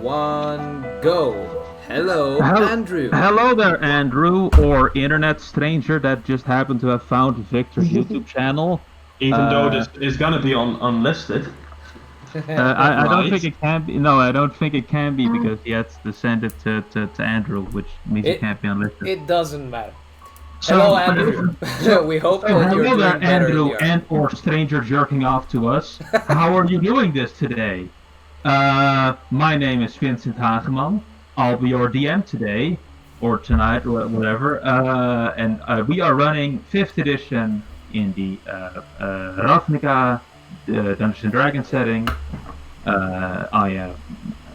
1, go. Hello, Andrew. Hello there, Andrew, or internet stranger that just happened to have found Victor's YouTube channel. Even though this is gonna be unlisted. I don't think it can be. No, I don't think it can be because he has to send it to Andrew, which means it can't be unlisted. It doesn't matter. Hello, Andrew. We hope that you're doing better Andrew, and or stranger jerking off to us. How are you doing this today? My name is Vincent Hageman. I'll be your DM today, or tonight, or whatever. And we are running 5th edition in the Ravnican Dungeons & Dragons setting. I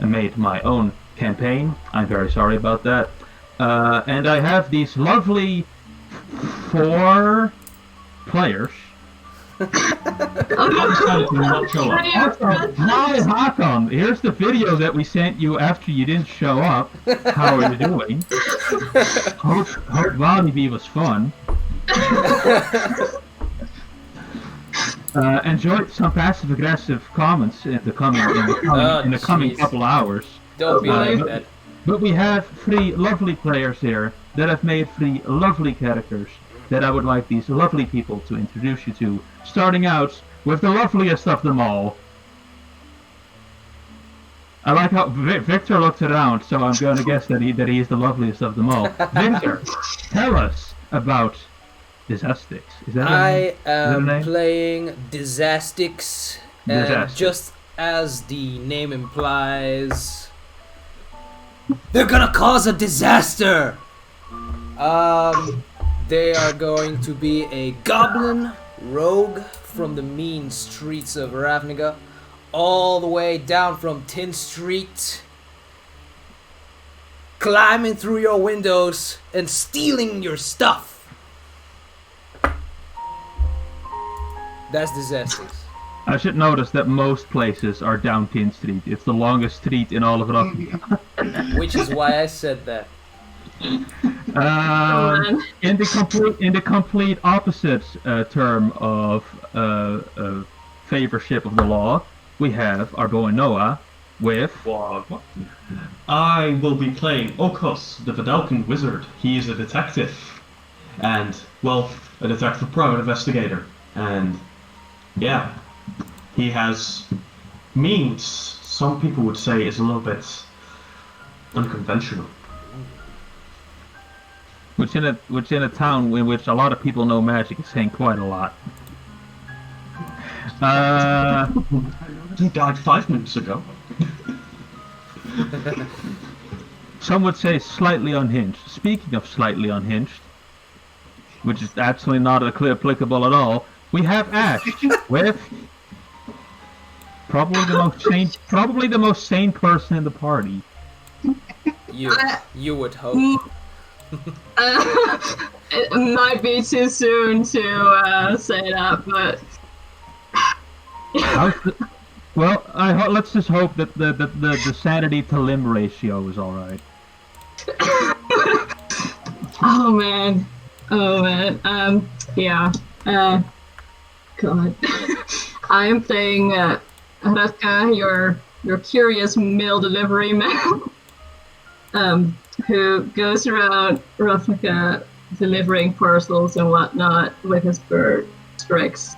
made my own campaign. I'm very sorry about that. And I have these lovely 4 players. Hi, Hakon. Here's the video that we sent you after you didn't show up. How are you doing? Hope Volleyball was fun. Enjoyed some passive-aggressive comments in the coming couple hours. Don't be like that. But we have 3 lovely players here that have made 3 lovely characters that I would like these lovely people to introduce you to, starting out with the loveliest of them all. I like how Victor looked around, so I'm going to guess that he is the loveliest of them all. Victor, tell us about Disastix. I am playing Disastix, and just as the name implies, they're gonna cause a disaster! They are going to be a goblin rogue from the mean streets of Ravnica, all the way down from 10th Street, climbing through your windows and stealing your stuff. That's Disastix. I should notice that most places are down 10th Street. It's the longest street in all of Ravnica. Which is why I said that. In the complete opposite term of favorship of the law, we have our boy Noah with... I will be playing Okos, the Vidalcan wizard. He is a detective. And, well, a detective private investigator. And, yeah, he has means some people would say is a little bit unconventional. Which in a town in which a lot of people know magic is saying quite a lot. He died 5 minutes ago. Some would say slightly unhinged. Speaking of slightly unhinged, which is absolutely not applicable at all, we have Ash with probably the most sane person in the party. You would hope. It might be too soon to say that, but well, let's just hope that the sanity to limb ratio is all right. Oh man, yeah. God, I am playing Radka, your curious mail delivery man. Who goes around Ravnica delivering parcels and whatnot with his bird, dregs,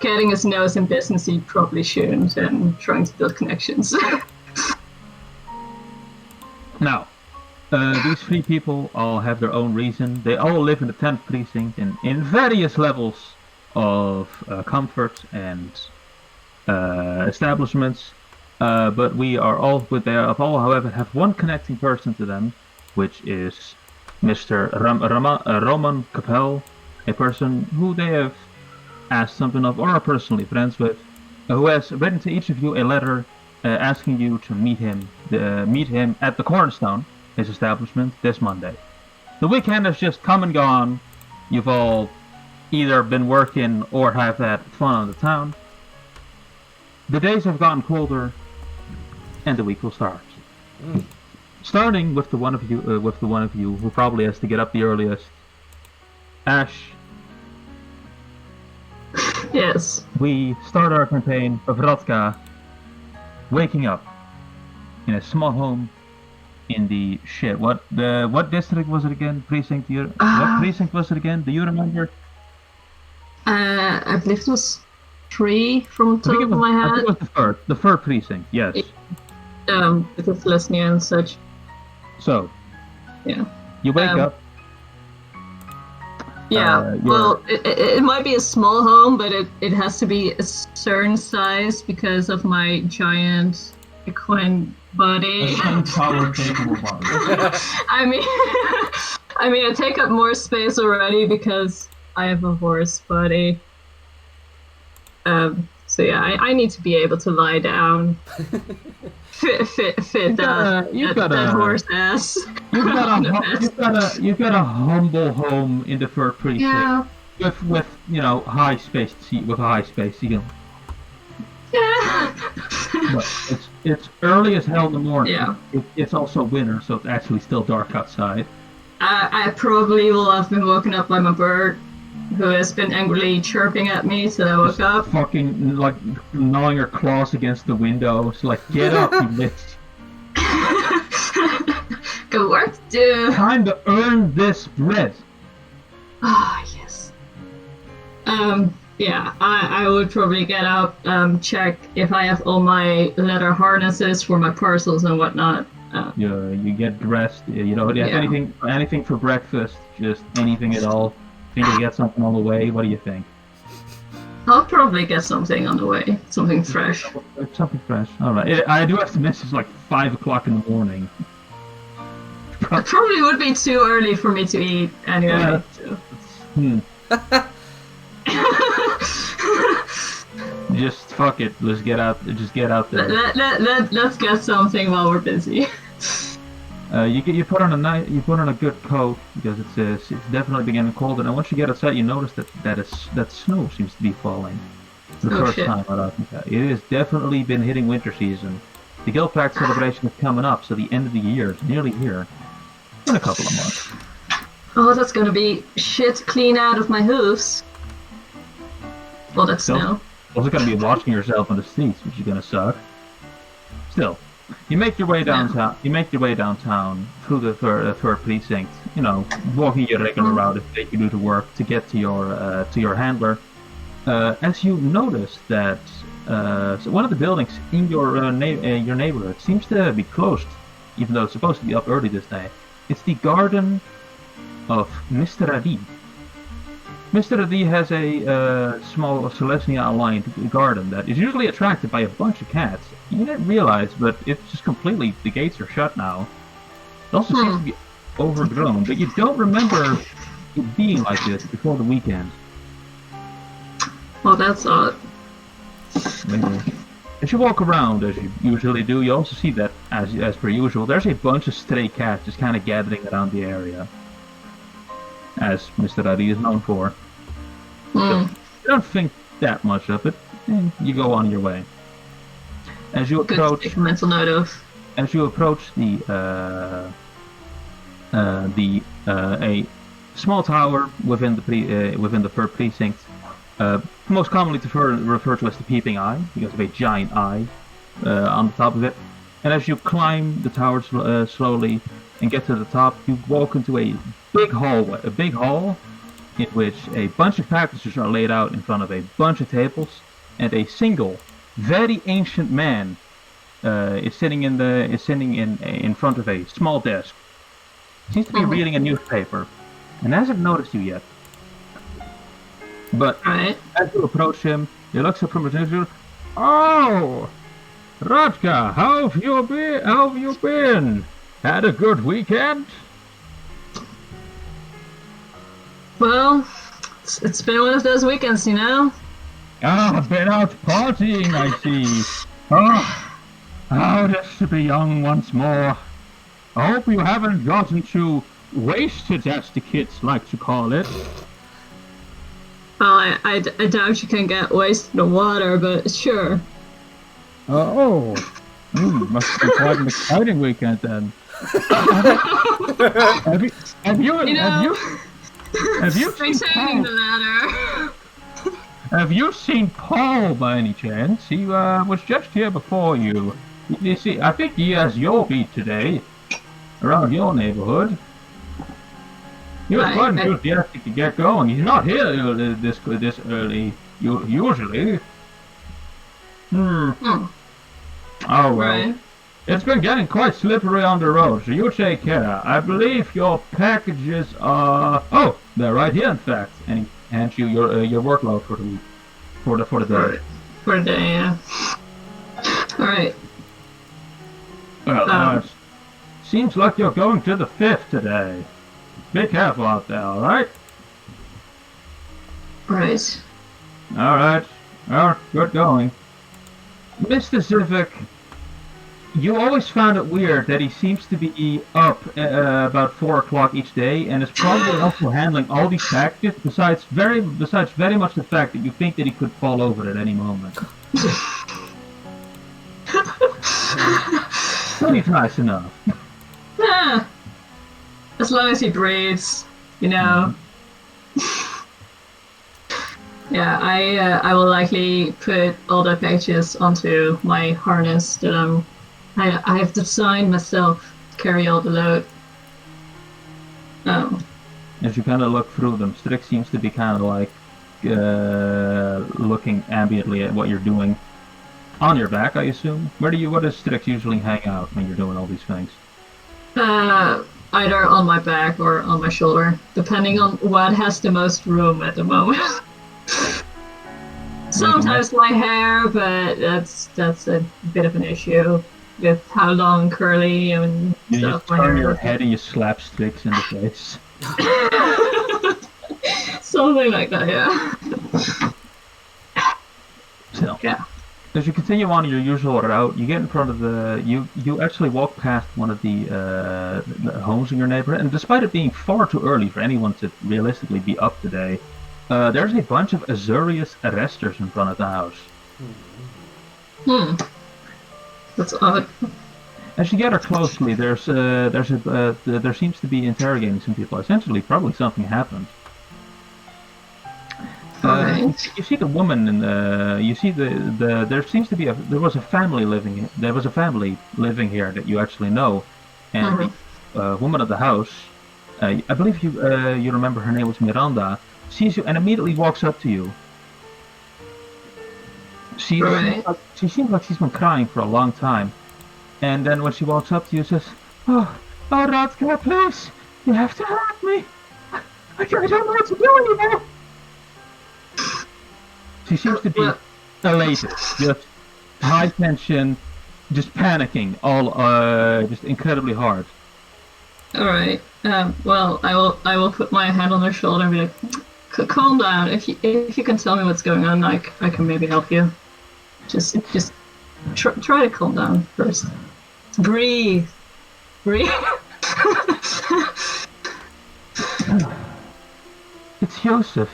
getting his nose in business he probably shouldn't, and trying to build connections. Now, these 3 people all have their own reason. They all live in the 10th precinct in various levels of comfort and establishments. But we are all however, have one connecting person to them, which is Mr. Roman Capel, a person who they have asked something of or are personally friends with, who has written to each of you a letter asking you to meet him at the Cornerstone, his establishment, this Monday. The weekend has just come and gone. You've all either been working or have had fun on the town. The days have gotten colder, and the week will start. Starting with the one of you who probably has to get up the earliest, Ash. Yes. We start our campaign of Radka waking up in a small home in the shit. What district was it again? Precinct? What precinct was it again? Do you remember? I believe it was 3 from the top of my I think head. it was the third precinct. Yes. With Lesnia and such. So. Yeah. You wake up. Yeah, well, it might be a small home, but it has to be a certain size because of my giant equine body. A sun-powered capable body. I mean, I take up more space already because I have a horse body. So yeah, I need to be able to lie down. Fit that horse ass. You've got a humble home in the third precinct. Yeah. With high space with a high space ceiling. Yeah. But it's early as hell in the morning. Yeah. It's also winter, so it's actually still dark outside. I probably will have been woken up by my bird, who has been angrily chirping at me since I woke up. Fucking like gnawing her claws against the window. It's like, get up, you bitch. Good work, dude. Time to earn this bread. Ah, yes. Yeah, I would probably get up, check if I have all my leather harnesses for my parcels and whatnot. You get dressed. You don't have anything for breakfast. Just anything at all. Think you'll get something on the way? What do you think? I'll probably get something on the way. Something fresh. Something fresh. Alright. I do have to miss it's like 5 o'clock in the morning. It probably would be too early for me to eat anyway. Just fuck it. Let's get out. Just get out there. Let's get something while we're busy. You put on a good coat because it's definitely beginning colder. And once you get outside, you notice that snow seems to be falling for the first time out Ravnica. It has definitely been hitting winter season. The Guildpact celebration is coming up, so the end of the year is nearly here. In a couple of months. Oh, that's gonna be shit clean out of my hoofs. Well, that's snow. Also gonna be watching yourself on the streets, which is gonna suck. Still. You make your way downtown. You make your way downtown through the third precinct. Walking your regular route that you do to work to get to your handler. As you notice that so one of the buildings in your neighborhood seems to be closed, even though it's supposed to be up early this day. It's the garden of Mr. Adi. Mr. Adi has a small Celestia-aligned garden that is usually attracted by a bunch of cats. You didn't realize, but it's just completely, the gates are shut now. It also seems to be overgrown, but you don't remember it being like this before the weekend. Well, that's odd. Maybe. As you walk around, as you usually do, you also see that, as per usual, there's a bunch of stray cats just kind of gathering around the area. As Mr. Adi is known for. So, you don't think that much of it, and you go on your way. As you approach, take a mental note of. As you approach a small tower within the third precinct, most commonly referred to as the peeping eye, because of a giant eye on the top of it. And as you climb the tower slowly and get to the top, you walk into a big hall in which a bunch of packages are laid out in front of a bunch of tables, and a single, very ancient man is sitting in front of a small desk. Seems to be reading a newspaper, and hasn't noticed you yet. But as you approach him, he looks up from his newspaper. Oh, Radka, how have you been? Had a good weekend? Well, it's been one of those weekends, I've been out partying, I see. Oh, how it is to be young once more. I hope you haven't gotten too wasted, as the kids like to call it. Well, I doubt you can get wasted in water, but sure. Must have been quite an exciting weekend then. Have you seen Maintaining the ladder. Have you seen Paul by any chance? He was just here before you. You see, I think he has your beat today, around your neighborhood. He was quite enthusiastic to get going. He's not here this early, usually. Oh well. Right. It's been getting quite slippery on the road, so you take care. I believe your packages are... Oh, they're right here, in fact. And he hands you your workload for the week. For the day. For the day, yeah. Alright. Well, seems like you're going to the 5th today. Be careful out there, alright? Right. Alright. Well, good going. Mr. Civic, you always found it weird that he seems to be up about 4 o'clock each day, and is probably also handling all these packages, besides very much the fact that you think that he could fall over at any moment. But he's nice enough. Yeah. As long as he breathes, you know. Yeah, I will likely put all the packages onto my harness that I have designed myself to carry all the load. As you kind of look through them, Strix seems to be kind of like looking ambiently at what you're doing. On your back, I assume? What does Strix usually hang out when you're doing all these things? Either on my back or on my shoulder, depending on what has the most room at the moment. Sometimes my hair, but that's a bit of an issue with how long curly and you stuff just my turn hair your is. head and you slap Strix in the face. Something like that, yeah. So, Yeah. as you continue on your usual route, you get in front of you actually walk past one of the homes in your neighborhood, and despite it being far too early for anyone to realistically be up today, there's a bunch of Azurius arresters in front of the house. That's odd. As you get her closely, there seems to be interrogating some people. Essentially, probably something happened. Alright. You see the woman, and you see there seems to be there was a family living here that you actually know, and the woman of the house, I believe you remember her name was Miranda, sees you and immediately walks up to you. She seems like she's been crying for a long time, and then when she walks up to you, says, "Oh, Radka, please, you have to help me. I don't know what to do anymore." She seems to be elated, just high tension, just panicking, all just incredibly hard. All right. Well, I will put my hand on her shoulder and be like, "Calm down. If you can tell me what's going on, I can maybe help you. Just try to calm down first. Breathe. It's Joseph.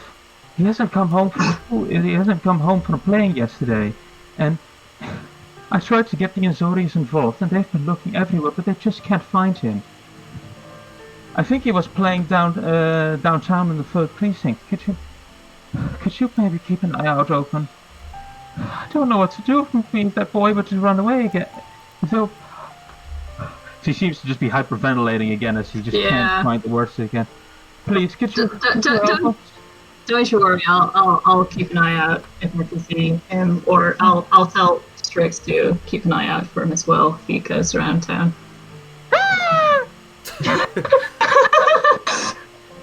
He hasn't come home from school. He hasn't come home from playing yesterday, and I tried to get the Azorius involved, and they've been looking everywhere, but they just can't find him. I think he was playing downtown in the 3rd precinct. Could you maybe keep an eye out open? I don't know what to do if that boy were to run away again. So she seems to just be hyperventilating again as she just can't find the words again. Please, could you? Don't you worry. I'll keep an eye out if I can see him, or I'll tell Strix to keep an eye out for him as well if he goes around town.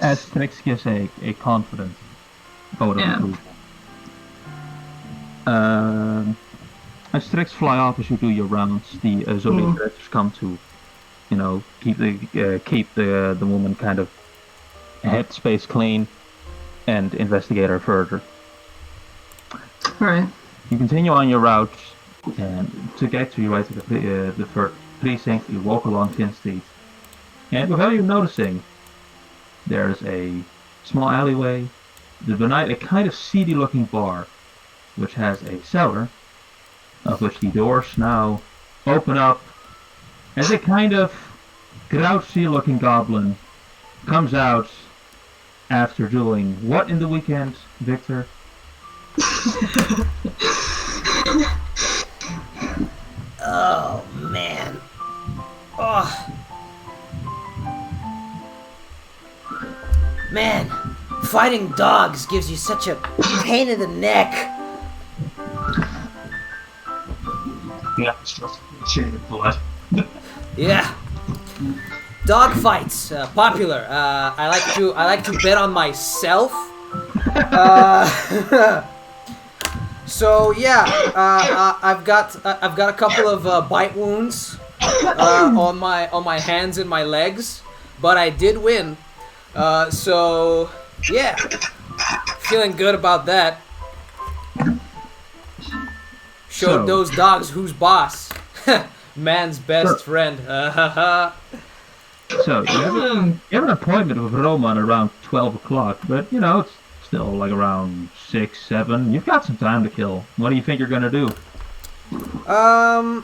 As Strix gives a confident vote of approval. As Strix fly off as you do your rounds, the Azorius directors come to, keep the woman kind of headspace clean and investigate her further. Alright. You continue on your route, and to get to your right to the 3rd precinct, you walk along 10th Street. And without you noticing, there's a small alleyway, behind a kind of seedy-looking bar, which has a cellar, of which the doors now open up, as a kind of grouchy-looking goblin comes out after doing what in the weekend, Victor? Oh, man. Oh. Man, fighting dogs gives you such a pain in the neck. Yeah, it's just shame of blood. Yeah. Dog fights, popular. I like to bet on myself. So yeah, I've got a couple of bite wounds on my hands and my legs, but I did win. So yeah, feeling good about that. Showed those dogs who's boss. Man's best friend. So you have an appointment with Roman around 12 o'clock, but you know it's still like around 6, 7. You've got some time to kill. What do you think you're gonna do? I'm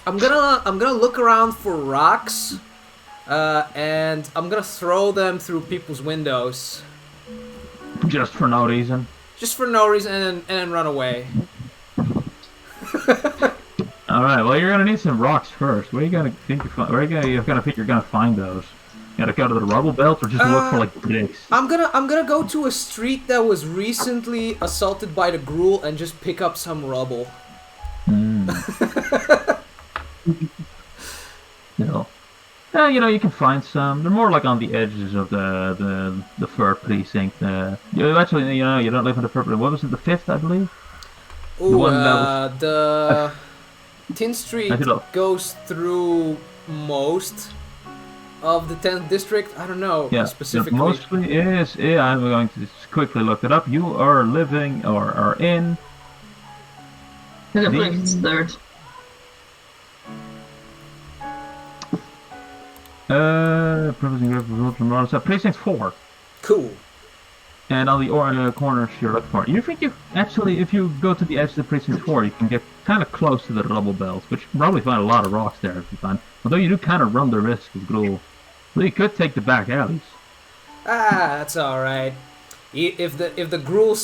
gonna look around for rocks, and I'm gonna throw them through people's windows. Just for no reason? Just for no reason, and then run away. All right. Well, you're gonna need some rocks first. Where are you gonna think you're gonna think you're gonna find those? You gotta go to the rubble belt, or just look for like bricks. I'm gonna go to a street that was recently assaulted by the Gruul and just pick up some rubble. You know, you can find some. They're more like on the edges of the fur precinct. Actually, you know, you don't live in the fur. What was it? The 5th, I believe. Ooh, the 10th Street goes through most of the 10th district. I don't know specifically. Mostly is. Yeah, I'm going to just quickly look it up. You are living or are in. I believe it's 3rd. Precinct 4. Cool. And on the corners you're looking for. You think you actually, if you go to the edge of the precinct 4, you can get kind of close to the rubble belts, which you probably find a lot of rocks there if you find. Although you do kind of run the risk of Gruul. Well, you could take the back alleys. That's all right. If the Gruul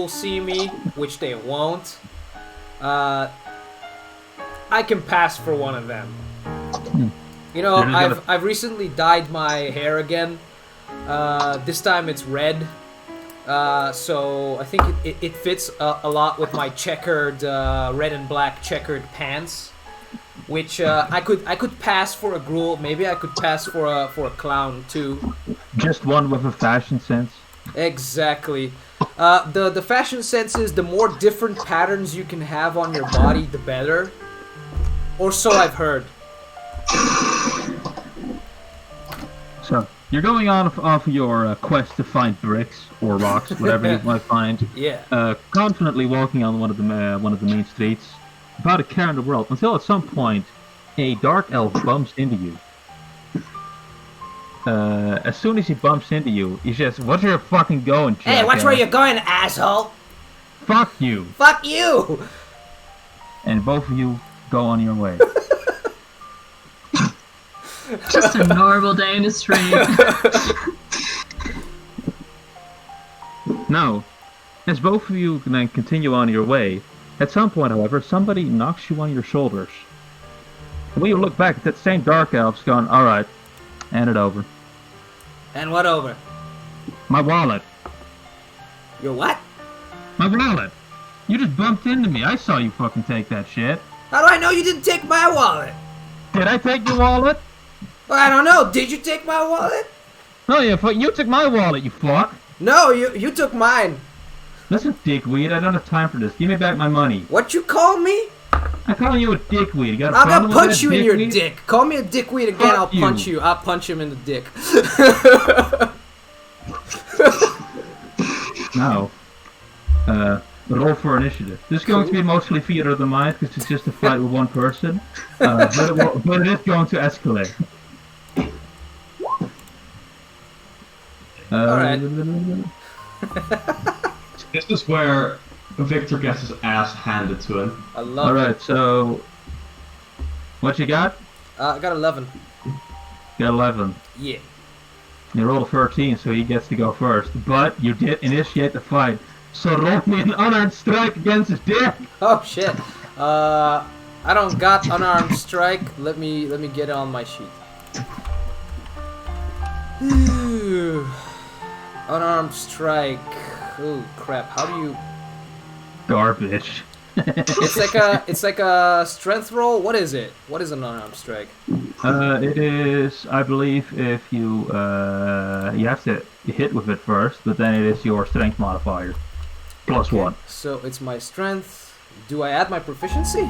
see me, which they won't, I can pass for one of them. You know, I've recently dyed my hair again. This time it's red, so I think it fits a lot with my checkered red and black checkered pants, which I could pass for a Gruul. Maybe I could pass for a clown too. Just one with a fashion sense. Exactly. The fashion sense is the more different patterns you can have on your body, the better. Or so I've heard. So you're going off of your quest to find bricks or rocks, whatever you might find. Yeah. Confidently walking on one of the main streets, about to care in the world, until at some point a dark elf bumps into you. As soon as he bumps into you, he says, "What's your fucking going, jackass? Hey, watch where you're going, asshole! Fuck you! Fuck you!" And both of you go on your way. Just a normal day in the street. Now, as both of you then continue on your way, at some point, however, somebody knocks you on your shoulders. When you look back, that same dark elf's going, "Alright, hand it over." And what over? My wallet. Your what? My wallet. You just bumped into me. I saw you fucking take that shit. How do I know you didn't take my wallet? Did I take your wallet? Well, I don't know. Did you take my wallet? No, you took my wallet, you fuck. No, you took mine. Listen, dickweed, I don't have time for this. Give me back my money. What you call me? I'm calling you a dickweed. You got a I'm problem gonna punch with you that, in your dickweed? dick. Call me a dickweed again, Fuck I'll punch you. you. I'll punch him in the dick. Now, roll for initiative. This is going to be mostly theater of the mind because it's just a fight with one person, but it is going to escalate. Alright. This is where Victor gets his ass handed to him. I love Alright, it. so what you got? I got 11. You got 11. Yeah. You rolled a 13, so he gets to go first. But you did initiate the fight, so roll me an unarmed strike against his dick. Oh shit. I don't got unarmed strike. Let me get it on my sheet. Unarmed strike. Oh crap! How do you? Garbage. It's like a strength roll. What is it? What is an unarmed strike? It is, I believe, if you you have to hit with it first, but then it is your strength modifier plus Okay, 1. So it's my strength. Do I add my proficiency?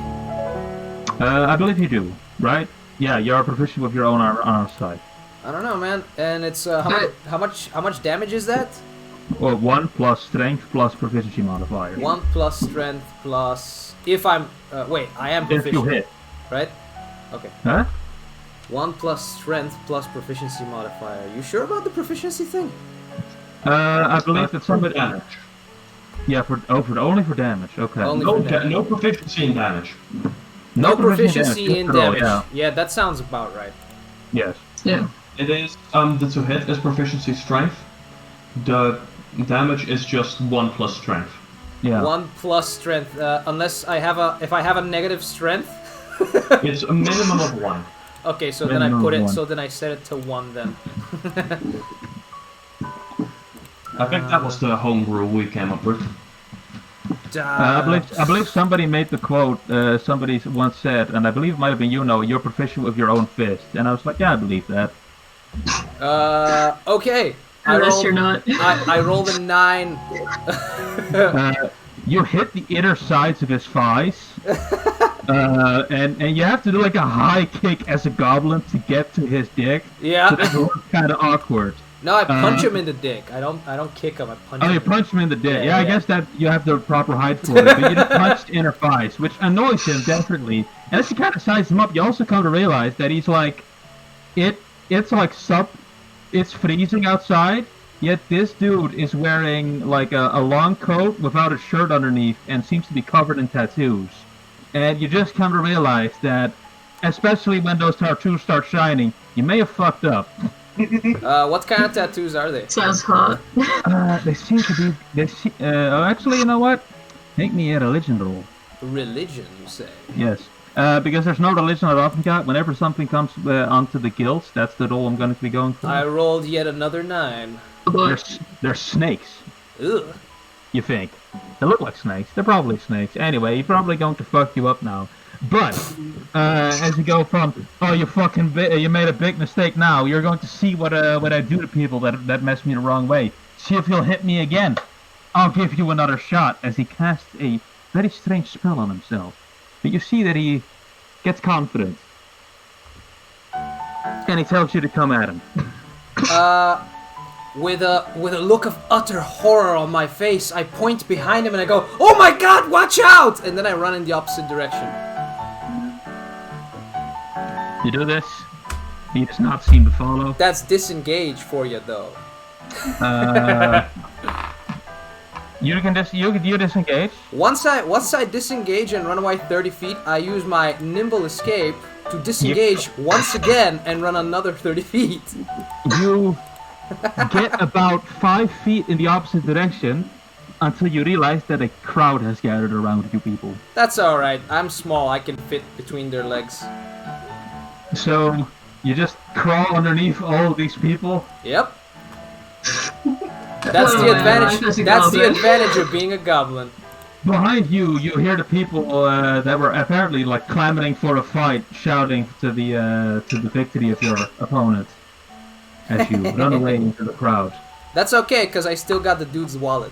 I believe you do, right? Yeah, you're proficient with your own arm side. I don't know, man. And it's how much damage is that? Well, 1 plus strength plus proficiency modifier. 1 plus strength plus. If I'm wait, I am If proficient, you hit. right? Okay. Huh? 1 plus strength plus proficiency modifier. You sure about the proficiency thing? I believe that somebody. damage. Yeah, only for damage. Okay. Only No, for damage. no proficiency in damage. No proficiency proficiency in just roll, damage. yeah. Yeah, that sounds about right. Yes. Yeah. It is the to hit is proficiency strength. The damage is just 1 plus strength. Yeah. 1 plus strength, unless if I have a negative strength. It's a minimum of 1. Okay, so then I Minimum put it. 1. So then I set it to 1 then. I think that was the home rule we came up with. I believe somebody made the quote. Somebody once said, and I believe it might have been you know, you're proficient with your own fist, and I was like, yeah, I believe that. Okay. Unless you're not. I rolled a 9. You hit the inner sides of his thighs, and you have to do like a high kick as a goblin to get to his dick. Yeah. So that's kind of awkward. No, I punch him in the dick. I don't kick him. I punch him. Oh, you punched him in the dick. Yeah, I Yeah. guess that you have the proper height for it, but you just punched inner thighs, which annoys him definitely. And as you kind of size him up, you also come to realize that he's like, it's freezing outside. Yet this dude is wearing like a long coat without a shirt underneath and seems to be covered in tattoos. And you just come to realize that, especially when those tattoos start shining, you may have fucked up. What kind of tattoos are they? Sounds hot. They seem to be. Actually, you know what? Make me a religion roll. Religion, you say? Yes. Because there's no religion at Ravnican. Whenever something comes onto the guilds, that's the role I'm going to be going for. I rolled yet another 9. They're snakes. Ugh. You think? They look like snakes. They're probably snakes. Anyway, he's probably going to fuck you up now. But as you go from, oh, you made a big mistake now, you're going to see what I do to people that mess me the wrong way. See if you'll hit me again. I'll give you another shot. As he casts a very strange spell on himself. But you see that he gets confident. And he tells you to come at him. With a look of utter horror on my face, I point behind him and I go, "Oh my God, watch out!" And then I run in the opposite direction. You do this. He does not seem to follow. That's disengage for you, though. You disengage. Once I disengage and run away 30 feet, I use my nimble escape to disengage once again and run another 30 feet. You get about 5 feet in the opposite direction until you realize that a crowd has gathered around you people. That's alright. I'm small. I can fit between their legs. So you just crawl underneath all of these people. Yep. That's the advantage. That's the advantage of being a goblin. Behind you, you hear the people that were apparently like clamoring for a fight, shouting to the victory of your opponent as you run away into the crowd. That's okay, cause I still got the dude's wallet.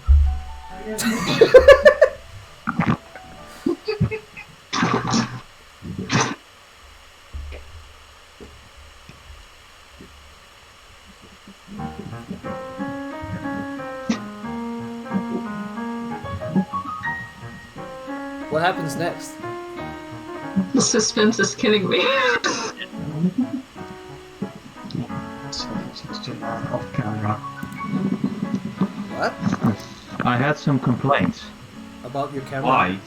What happens next? The suspense is killing me. Off camera. What? I had some complaints About your camera? Why?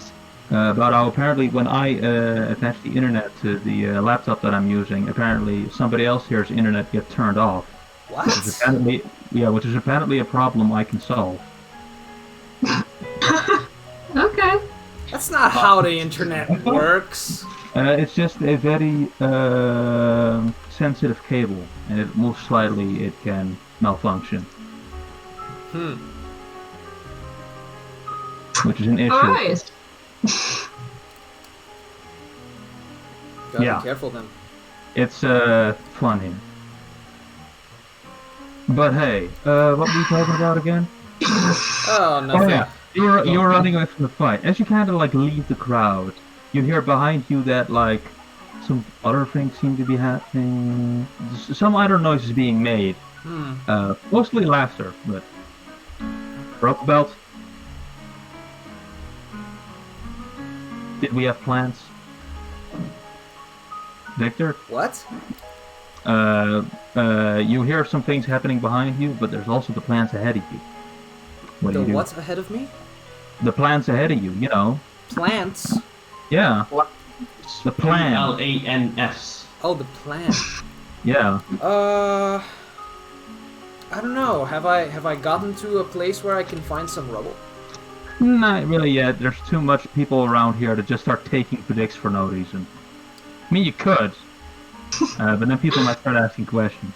about how apparently when I attach the internet to the laptop that I'm using, apparently somebody else here's internet get turned off. What? Which is apparently a problem I can solve. Okay. That's not how the internet works. It's just a very sensitive cable, and it moves slightly, it can malfunction, which is an issue. Alright. Gotta Yeah. be careful then. It's fun here. But hey, what were we talking about again? Oh, Oh nothing. yeah, you're running away from the fight. As you kind of like leave the crowd, you hear behind you that like some other things seem to be happening. Some other noises being made. Mostly laughter, but rope belt. Did we have plans? Victor? What? You hear some things happening behind you, but there's also the plans ahead of you. What do The you do? what's ahead of me? The plans ahead of you, you know. Plants? Yeah. The plan. Plans. Oh, the plan. Yeah. I don't know. Have I gotten to a place where I can find some rubble? Not really yet. There's too much people around here to just start taking predicts for no reason. I mean, you could. But then people might start asking questions.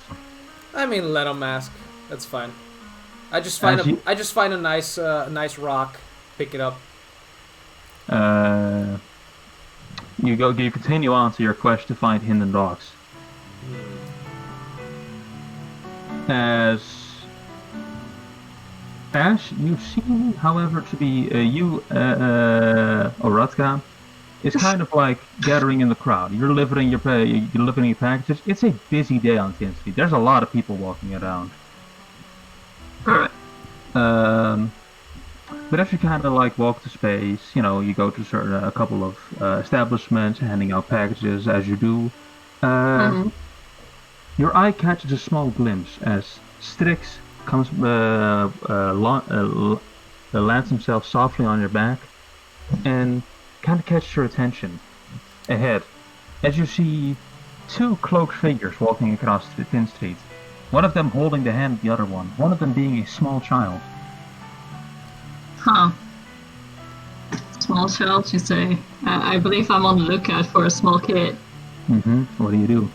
I mean, let them ask. That's fine. I just find a nice rock, pick it up. You continue on to your quest to find hidden docks. As Ash, you seem, however, to be Oratkan, is kind of like gathering in the crowd. You're delivering your packages. It's a busy day on 10th Street. There's a lot of people walking around. Alright. But as you kind of like walk the space, you know, you go to a couple of establishments, handing out packages as you do. Your eye catches a small glimpse as Strix comes, lands himself softly on your back, and kind of catches your attention. Ahead, as you see two cloaked figures walking across the thin street. One of them holding the hand of the other one of them being a small child. Huh. Small child, you say? I believe I'm on the lookout for a small kid. What do?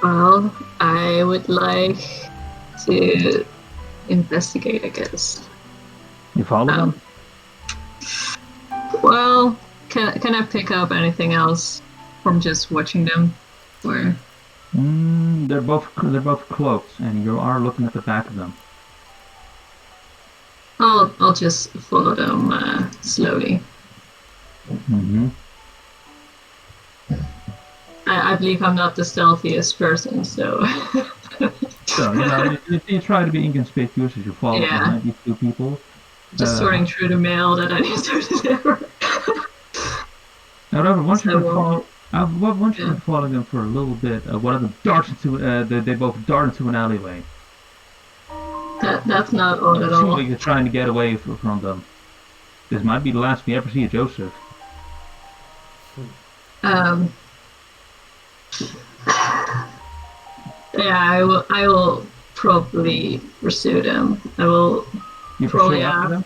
Well, I would like to investigate, I guess. You follow them? Well, can I pick up anything else from just watching them? Or They're both cloaked, and you are looking at the back of them. I'll just follow them slowly. I believe I'm not the stealthiest person, so. So you know, you try to be inconspicuous as you follow Yeah. behind these two people. Just sorting through the mail that I need to deliver. However, once So, you've been following them for a little bit, one of them darts into. They both dart into an alleyway. That's not odd at It seems all. like you're trying to get away from them. This might be the last we ever see of Joseph. Yeah, I will probably pursue them. I will You probably pursue after them?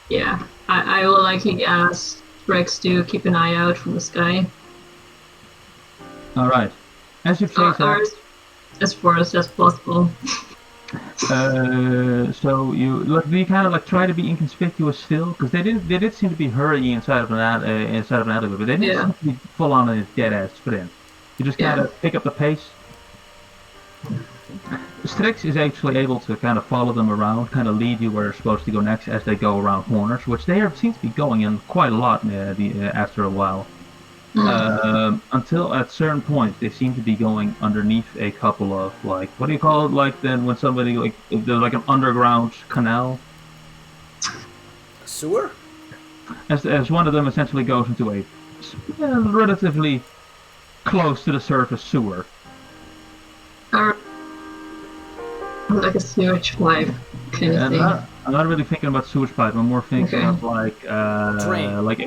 Yeah, I will likely ask Rex to keep an eye out from the sky. All right. As you chase Or as far as that's possible. so you kind of like try to be inconspicuous still, because they did seem to be hurrying inside of an alleyway, but they didn't seem to be full on a dead ass sprint. You just kind of pick up the pace. Strix is actually able to kind of follow them around, kind of lead you where they're supposed to go next as they go around corners, which they seem to be going in quite a lot after a while. Until at certain points they seem to be going underneath a couple of like, what do you call it, like then when somebody like, if there's like an underground canal? A sewer? As one of them essentially goes into a relatively close to the surface sewer. Or like a sewage pipe kind of thing. I'm not really thinking about sewage pipe, I'm more thinking of like Drain. like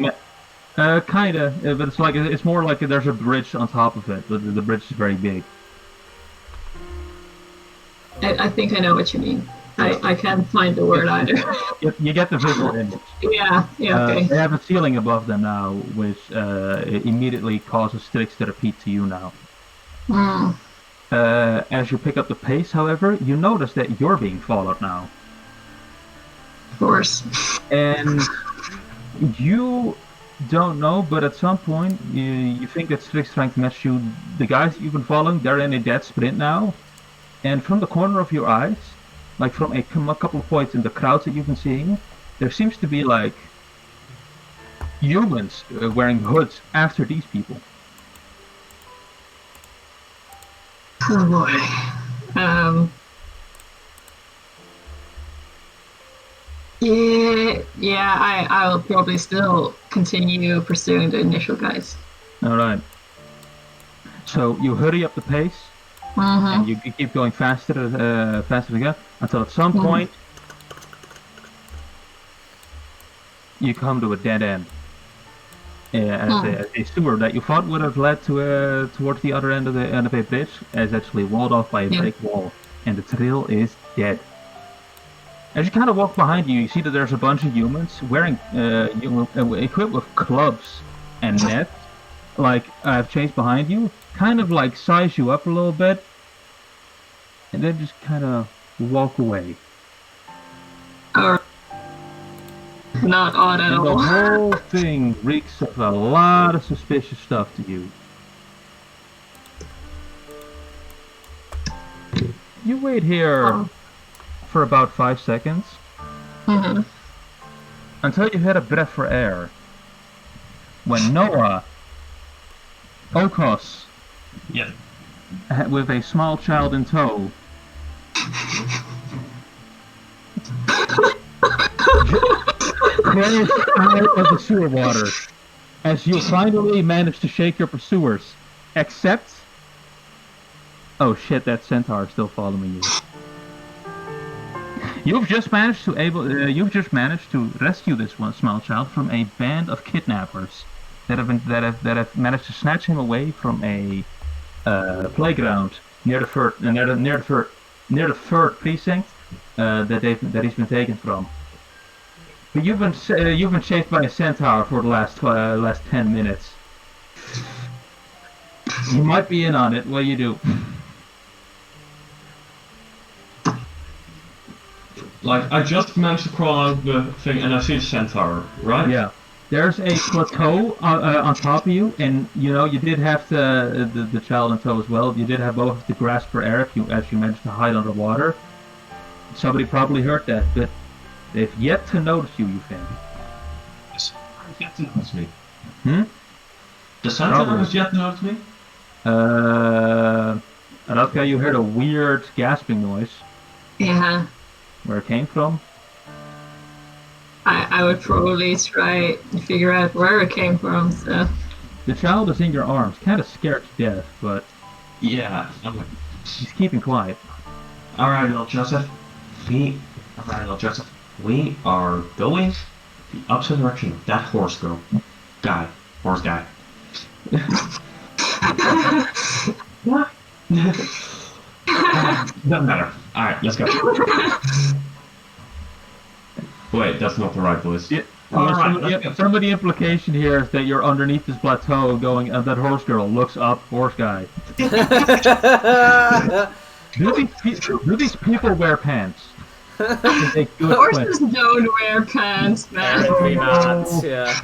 kinda, but it's more like there's a bridge on top of it. The bridge is very big. I think I know what you mean. I can't find the word either. You get the visual image. Yeah, okay. They have a ceiling above them now, which immediately causes Strix to repeat to you now. Hmm. As you pick up the pace, however, you notice that you're being followed now. Of course. And you don't know, but at some point, you think that Strix trying to match you. The guys that you've been following, they're in a dead sprint now. And from the corner of your eyes, like from a couple of points in the crowds that you've been seeing, there seems to be like humans wearing hoods after these people. Oh boy. I will probably still continue pursuing the initial guys. Alright. So you hurry up the pace, and you keep going faster again, until at some point you come to a dead end. As a sewer that you thought would have led to towards the other end of a bridge is actually walled off by a brick wall, and the trail is dead. As you kind of walk behind you, you see that there's a bunch of humans wearing equipped with clubs and nets, like I've chased behind you, kind of like size you up a little bit, and then just kind of walk away. Not odd at And the all. whole thing reeks of a lot of suspicious stuff to you. You wait here for about 5 seconds until you hit a breath for air. When Noah, Okos, Yeah. with a small child in tow, crawls out of the sewer water as you finally manage to shake your pursuers, except... Oh shit, that centaur is still following you. You've just managed to rescue this one small child from a band of kidnappers that have managed to snatch him away from a playground near the third precinct that he's been taken from. But you've been chased by a centaur for the last 10 minutes. You might be in on it. What do you do? Like, I just managed to crawl out of the thing and I see the centaur, right? Yeah. There's a plateau on top of you, and you know you did have the child in tow as well. You did have both to grasp for air as you managed to hide underwater. Somebody probably heard that, but they've yet to notice you think? Yes. Yet to notice me. The centaur Probably. has yet to notice me? Radka, you heard a weird gasping noise. Yeah. Where it came from? I would probably try to figure out where it came from, so... The child is in your arms, kind of scared to death, but Yeah. I'm like, he's keeping quiet. alright, little Joseph. We are going the opposite direction of that horse guy. What? Doesn't matter. Alright, let's go. Wait, that's not the right voice. Yeah. Alright, let's go. Some of the implication here is that you're underneath this plateau going, and that horse girl looks up, horse guy. Do these people wear pants? Horses don't wear pants, man. Apparently not, yeah.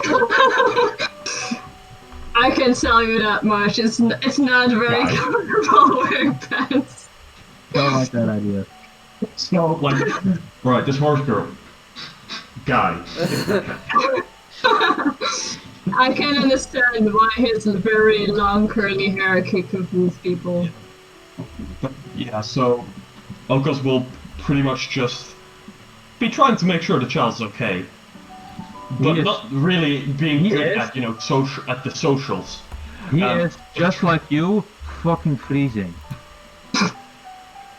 I can tell you that much. It's not very comfortable wearing pants. Don't like that idea. So, like, right, this horse girl. Guy. I can understand why his very long curly hair could confuse people. Yeah, so Okos will pretty much just be trying to make sure the child's okay. But not really being good at, at the socials. He is, just like you, fucking freezing.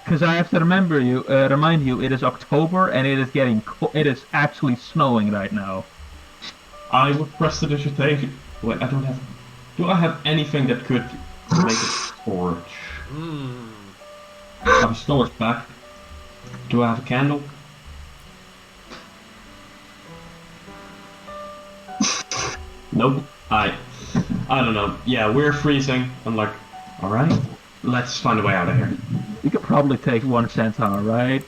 Because I have to remind you, it is October and it is it is actually snowing right now. I would prestidigitate. Wait, I don't have. Do I have anything that could make it storage? I have a storage pack. Do I have a candle? Nope. I don't know. Yeah, we're freezing. I'm like, alright, let's find a way out of here. You could probably take one centaur, right?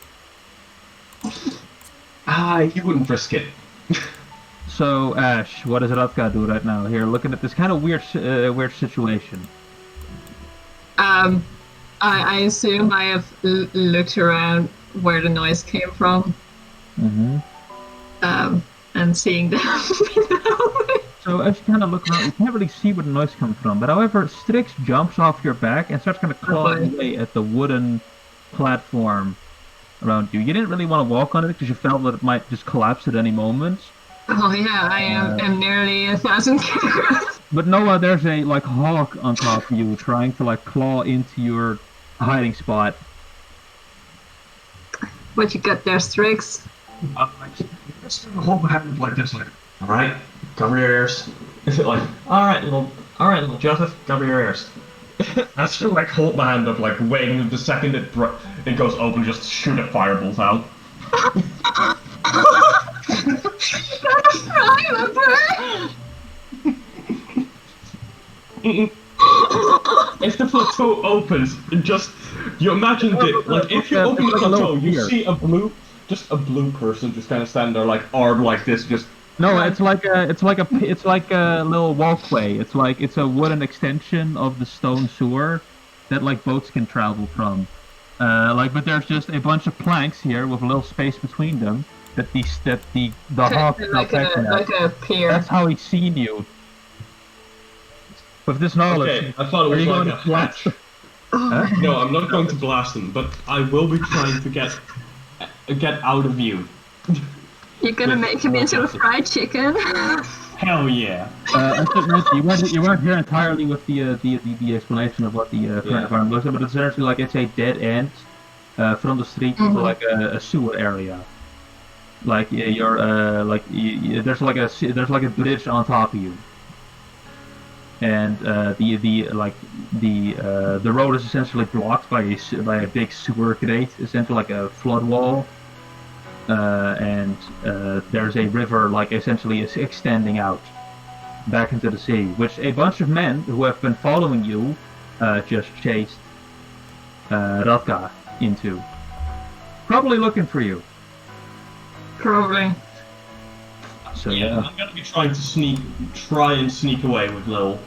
You wouldn't risk it. So, Ash, what does Radka do right now? Here, looking at this kind of weird situation. I assume I have looked around where the noise came from. Mm-hmm. And seeing them below me. So as you kind of look around, you can't really see where the noise comes from. But however, Strix jumps off your back and starts kind of clawing away at the wooden platform around you. You didn't really want to walk on it because you felt that it might just collapse at any moment. Oh yeah, I am nearly 1,000 kilograms. But Noah, there's a like hawk on top of you trying to like claw into your hiding spot. What you got there, Strix? Just hold my hand like this, like, alright, cover your ears. Is it like, alright, little Joseph, cover your ears. I still like hold my hand up, like waiting the second it goes open, just shoot a fireballs out. If the plateau opens, you imagine it, like if you open the plateau, you see a blue person just kind of standing there, like armed like this, just. No, it's like a little walkway. It's a wooden extension of the stone sewer that like boats can travel from. But there's just a bunch of planks here with a little space between them that the hawk is like a pier. That's how he's seen you. With this knowledge, Okay, I thought it was like a hatch. Huh? No, I'm not going to blast him, but I will be trying to get out of view. You're gonna make him into a fried chicken? Hell yeah! you weren't here entirely with the explanation of what the current environment looks like, but it's essentially like it's a dead end from the street to like a sewer area. Like there's like a bridge on top of you, and the road is essentially blocked by a big sewer grate, essentially like a flood wall. And there's a river, like essentially is extending out back into the sea, which a bunch of men who have been following you just chased Radka into. Probably looking for you. Probably. So Yeah, I'm gonna be trying to try and sneak away with little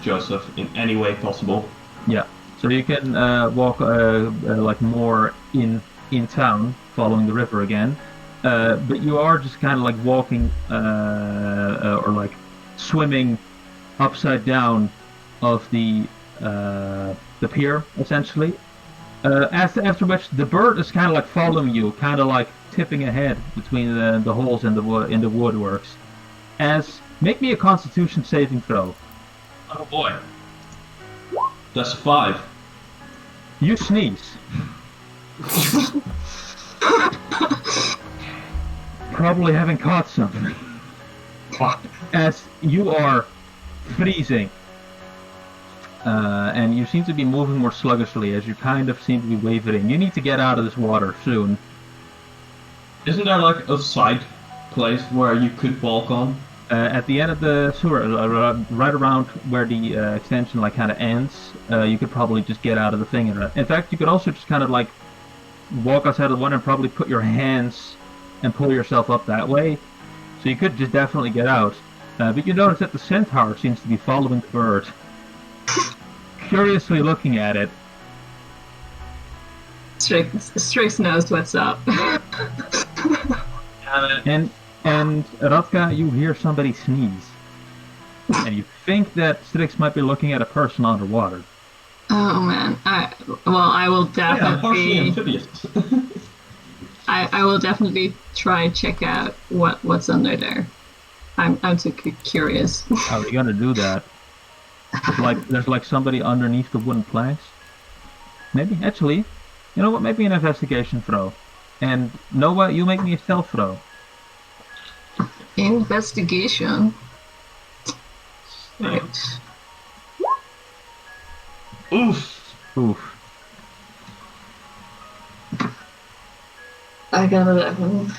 Joseph in any way possible. Yeah. So you can walk like more in town, following the river again. But you are just kind of like walking or like swimming upside down of the pier, essentially. After which the bird is kind of like following you, kind of like tipping ahead between the holes in the woodworks. Make me a Constitution saving throw. Oh boy. That's a 5. You sneeze. Probably having caught something. As you are freezing. And you seem to be moving more sluggishly as you kind of seem to be wavering. You need to get out of this water soon. Isn't there like a side place where you could walk on? At the end of the sewer, right around where the extension like kind of ends, you could probably just get out of the thing. In fact, you could also just kind of like walk outside of the water and probably put your hands and pull yourself up that way. So you could just definitely get out. But you notice that the centaur seems to be following the bird. Curiously looking at it. Strix knows what's up. And Radka, you hear somebody sneeze. And you think that Strix might be looking at a person underwater. Oh man. I will definitely... partially amphibious. I will definitely try and check out what's under there. I'm too curious. How are you gonna do that? There's like somebody underneath the wooden planks. Maybe, actually, you know what? Maybe an investigation throw. And Noah, you make me a stealth throw. Investigation. Right. Oof. I got 11.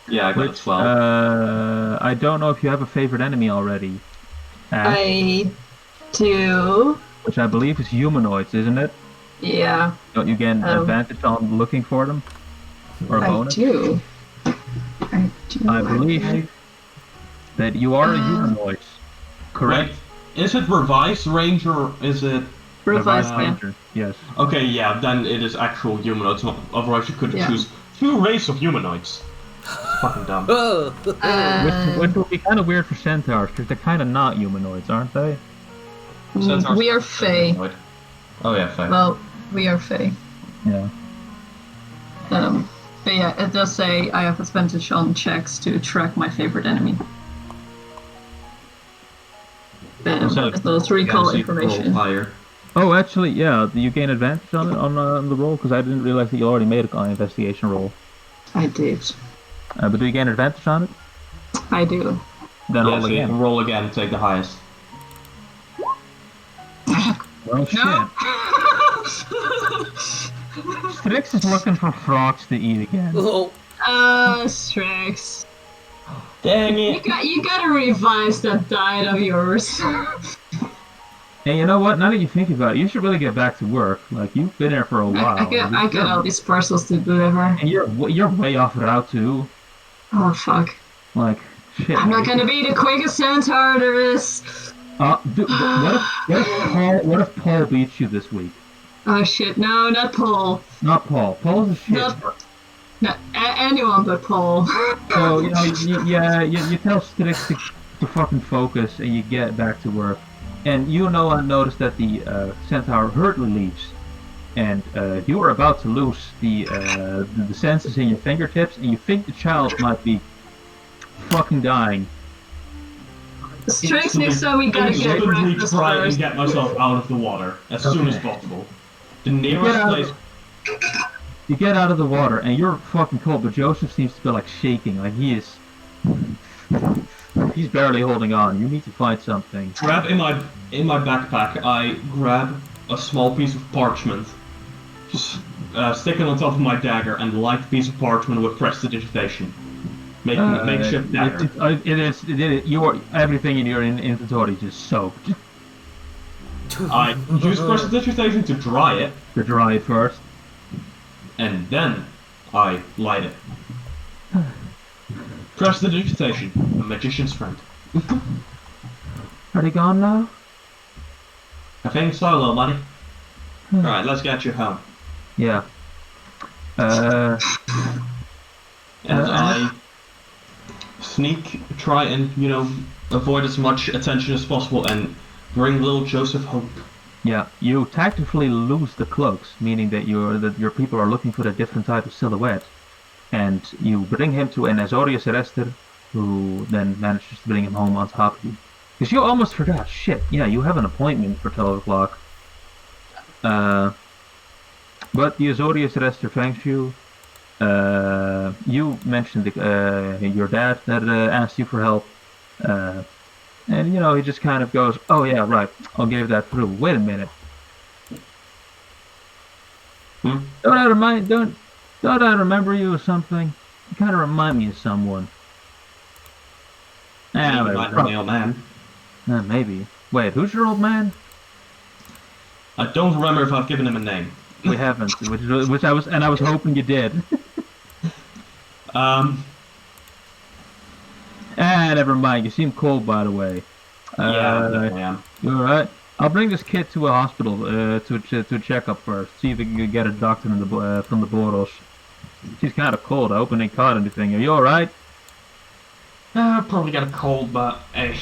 Yeah, I got a Which 12. I don't know if you have a favorite enemy already. Ash, I do. which I believe is humanoids, isn't it? Yeah, Don't you get an Oh. advantage on looking for them? Or a I bonus? do. I do. I believe that you are a humanoid. Correct? Wait, is it Revised Range or is it... Revised Uh, man. Ranger. Yes. Okay, yeah, then it is actual humanoids. Otherwise, you could Yeah. choose 2 races of humanoids. It's fucking dumb. Oh. Which would be kind of weird for centaurs, because they're kind of not humanoids, aren't they? Centaurs we are are Fae. humanoid. Oh yeah, Fae. Well, we are Fae. Yeah. But yeah, it does say I have advantage on checks to track my favorite enemy. So, As well as recall yeah, so you can roll information. higher. Oh, actually, yeah, you gain advantage on it on the roll, because I didn't realize that you already made an investigation roll. I did. But do you gain advantage on it? I do. Then Yeah, roll so you again. can roll again and take the highest. Well, shit. No! Strix is looking for frogs to eat again. Oh. Strix. Dang You gotta revise that diet of yours. Hey, you know what? Now that you think about it, you should really get back to work. Like, you've been there for a while. I got all these parcels to deliver. And you're way off route too. Oh fuck. Like, shit. I'm not gonna be the quickest centaur there is. Dude, what if Paul beats you this week? Oh shit, no, not Paul. Not Paul. Paul's a shit. No, anyone but Paul. So, you know, you tell Strix to fucking focus and you get back to work. And you know and notice that the centaur hurriedly leaves. And you are about to lose the senses in your fingertips, and you think the child might be fucking dying. Strix next time we gotta get instantly breakfast try and first. get myself out of the water as soon as Okay. possible. The nearest place. You get out of the water, and you're fucking cold, but Joseph seems to be like shaking, like he's barely holding on. You need to find something. Grab in my backpack. I grab a small piece of parchment, just stick it on top of my dagger, and light the piece of parchment with prestidigitation. Makeshift dagger. Everything in your inventory is just soaked. I use prestidigitation to dry it, To dry it first. and then I light it. Prestidigitation, a magician's friend. Are they gone now? I think so, little buddy. Alright, let's get you home. Yeah. And I try and, avoid as much attention as possible and bring little Joseph home. Yeah, you tactically lose the cloaks, meaning that your people are looking for a different type of silhouette, and you bring him to an Azorius Arrestor, who then manages to bring him home on top of you. Because you almost forgot, shit, yeah, you have an appointment for 12 o'clock. But the Azorius Arrestor thanks you. You mentioned your dad that asked you for help. And he just kind of goes, "Oh yeah, right. I'll give that through. Wait a minute. Don't I remember you or something? You kind of remind me of someone." You might know my old man. Maybe. Wait, who's your old man? I don't remember if I've given him a name. We haven't. Which I was hoping you did. Never mind. You seem cold, by the way. Yeah, I am. You alright? I'll bring this kid to a hospital to a checkup first. See if we can get a doctor from the Boros. She's kind of cold. I hope I ain't caught anything. Are you alright? Probably got a cold, but hey.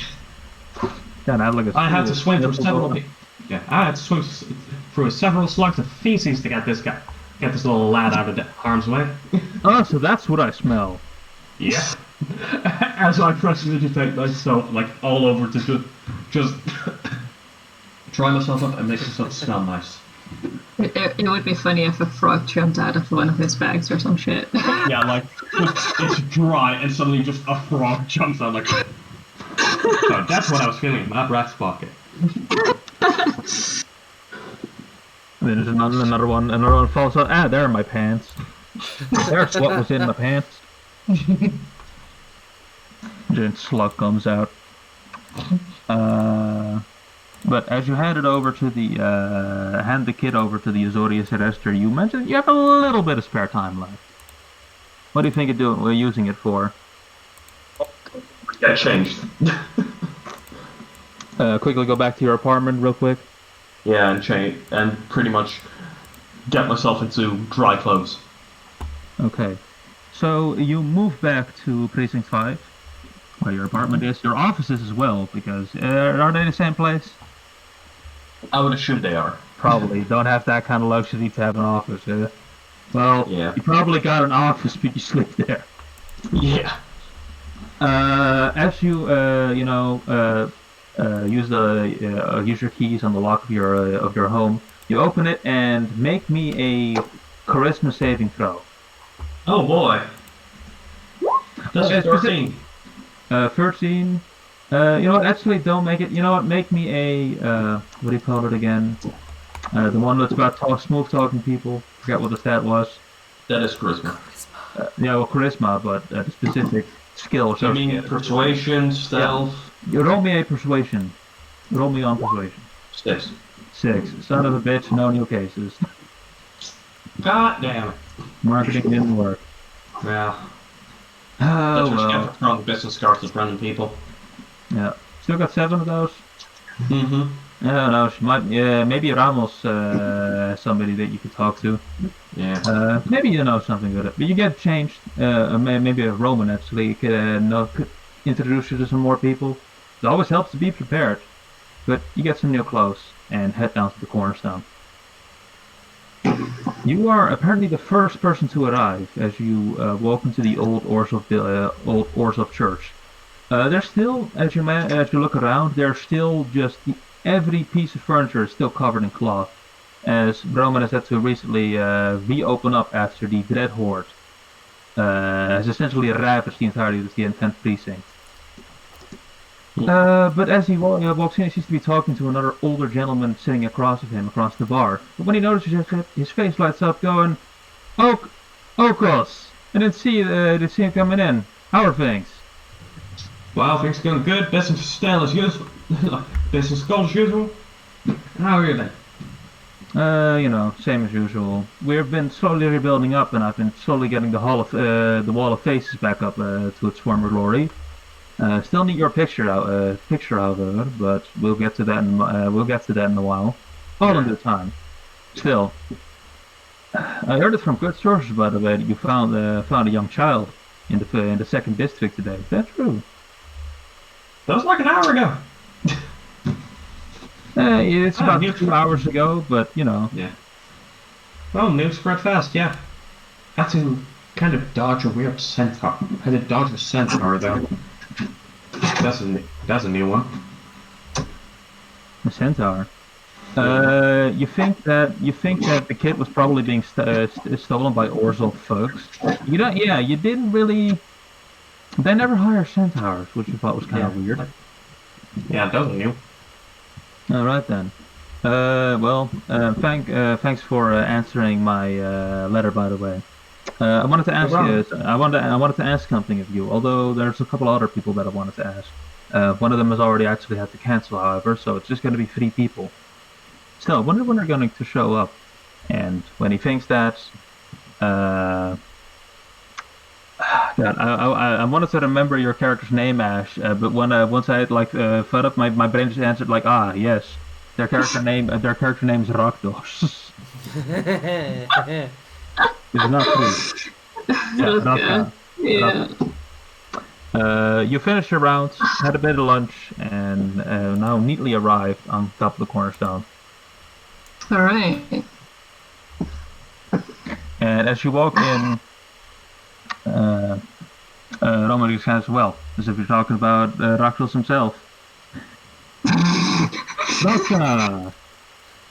I had to swim through several. Yeah, I had to swim through several slugs of feces to get this little lad out of harm's way. Oh, so that's what I smell. Yeah. As I prestidigitate myself like all over to just dry myself up and make myself smell nice. It would be funny if a frog jumped out of one of his bags or some shit. Yeah, like it's dry and suddenly just a frog jumps out like. So that's what I was feeling in my breast pocket. And then there's another one falls out. There are my pants. There's what was in my pants. Then slug comes out. But as you hand it over to the hand the kit over to the Azorius Arrester, you mentioned you have a little bit of spare time left. What do you think we're using it for? Get changed. Quickly go back to your apartment real quick. Yeah, and change and pretty much get myself into dry clothes. Okay. So you move back to Precinct 5, where your apartment is, your offices as well, because are they the same place? I would assume they are. Probably. Don't have that kind of luxury to have an office, Well, Yeah. you probably got an office, but you sleep there. Yeah. As you, use your keys on the lock of your home, you open it and make me a charisma saving throw. Oh boy. That's Okay, 13. 13. You know what? Actually, don't make it. You know what? Make me a what do you call it again? The one that's about smooth talking people. Forget what the stat was. That is charisma. Yeah, well, charisma, but the specific skill. So you mean persuasion, stealth? You roll me a persuasion. Roll me on persuasion. 6. 6. Son of a bitch. No new cases. God damn it. Marketing didn't work. Yeah. Oh That's what you well. get for throwing business cards at random people. Yeah. Still got 7 of those. Mm-hmm. I don't know. She might. Yeah. Maybe Ramos. Somebody that you could talk to. Yeah. Maybe you know something with it, but you get changed. Maybe a Roman actually could introduce you to some more people. It always helps to be prepared. But you get some new clothes and head down to the cornerstone. You are apparently the first person to arrive as you walk into the old Orzhov church. There's still, as you look around, there's still just every piece of furniture is still covered in cloth, as Roman has had to recently reopen up after the Dread Horde has essentially ravaged the entirety of the 10th precinct. But as he walks in, he seems to be talking to another older gentleman sitting across of him, across the bar. But when he notices his face lights up, going, Okos! I didn't see him coming in. How are things? Wow, things are going good. Business is still as usual. Business goes as usual. How are you then? Same as usual. We've been slowly rebuilding up, and I've been slowly getting the Wall of Faces back up to its former glory. Still need your picture out of it, but we'll get to that in a while. All in good time. Still, I heard it from good sources, by the way, that you found a young child in the second district today. Is that true? That was like an hour ago. It's about 2 hours ago, but you know. Yeah. Well, news spread fast. Yeah. Had to kind of dodge a weird centaur. Had to dodge a centaur though. That's a new one. A centaur. You think that the kid was probably being stolen by Orzhov thugs? You didn't really. They never hire centaurs, which you thought was kind of weird. Yeah, those are new. All right then. Thanks for answering my letter, by the way. I wanted to ask I wanted to ask something of you. Although there's a couple other people that I wanted to ask. One of them has already actually had to cancel, however, so it's just going to be 3 people. Still, I wonder when they're going to show up. And when he thinks that, God, I wanted to remember your character's name, Ash, but once I fed up, my brain just answered like, yes, their character name is Rakdos. It's not true. Okay. Yeah. You finished your rounds, had a bit of lunch, and now neatly arrived on top of the cornerstone. All right. And as you walk in, Roman just says, well, as if you're talking about Rakdos himself. Raka,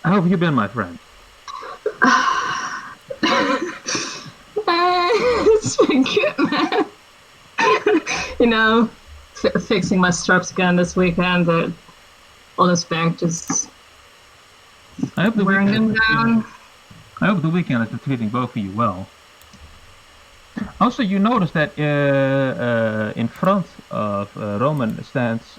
how have you been, my friend? It's been good, man. Fixing my straps again this weekend. All this back just wearing them down. I hope the weekend has been treating both of you well. Also, you notice that in front of Roman stands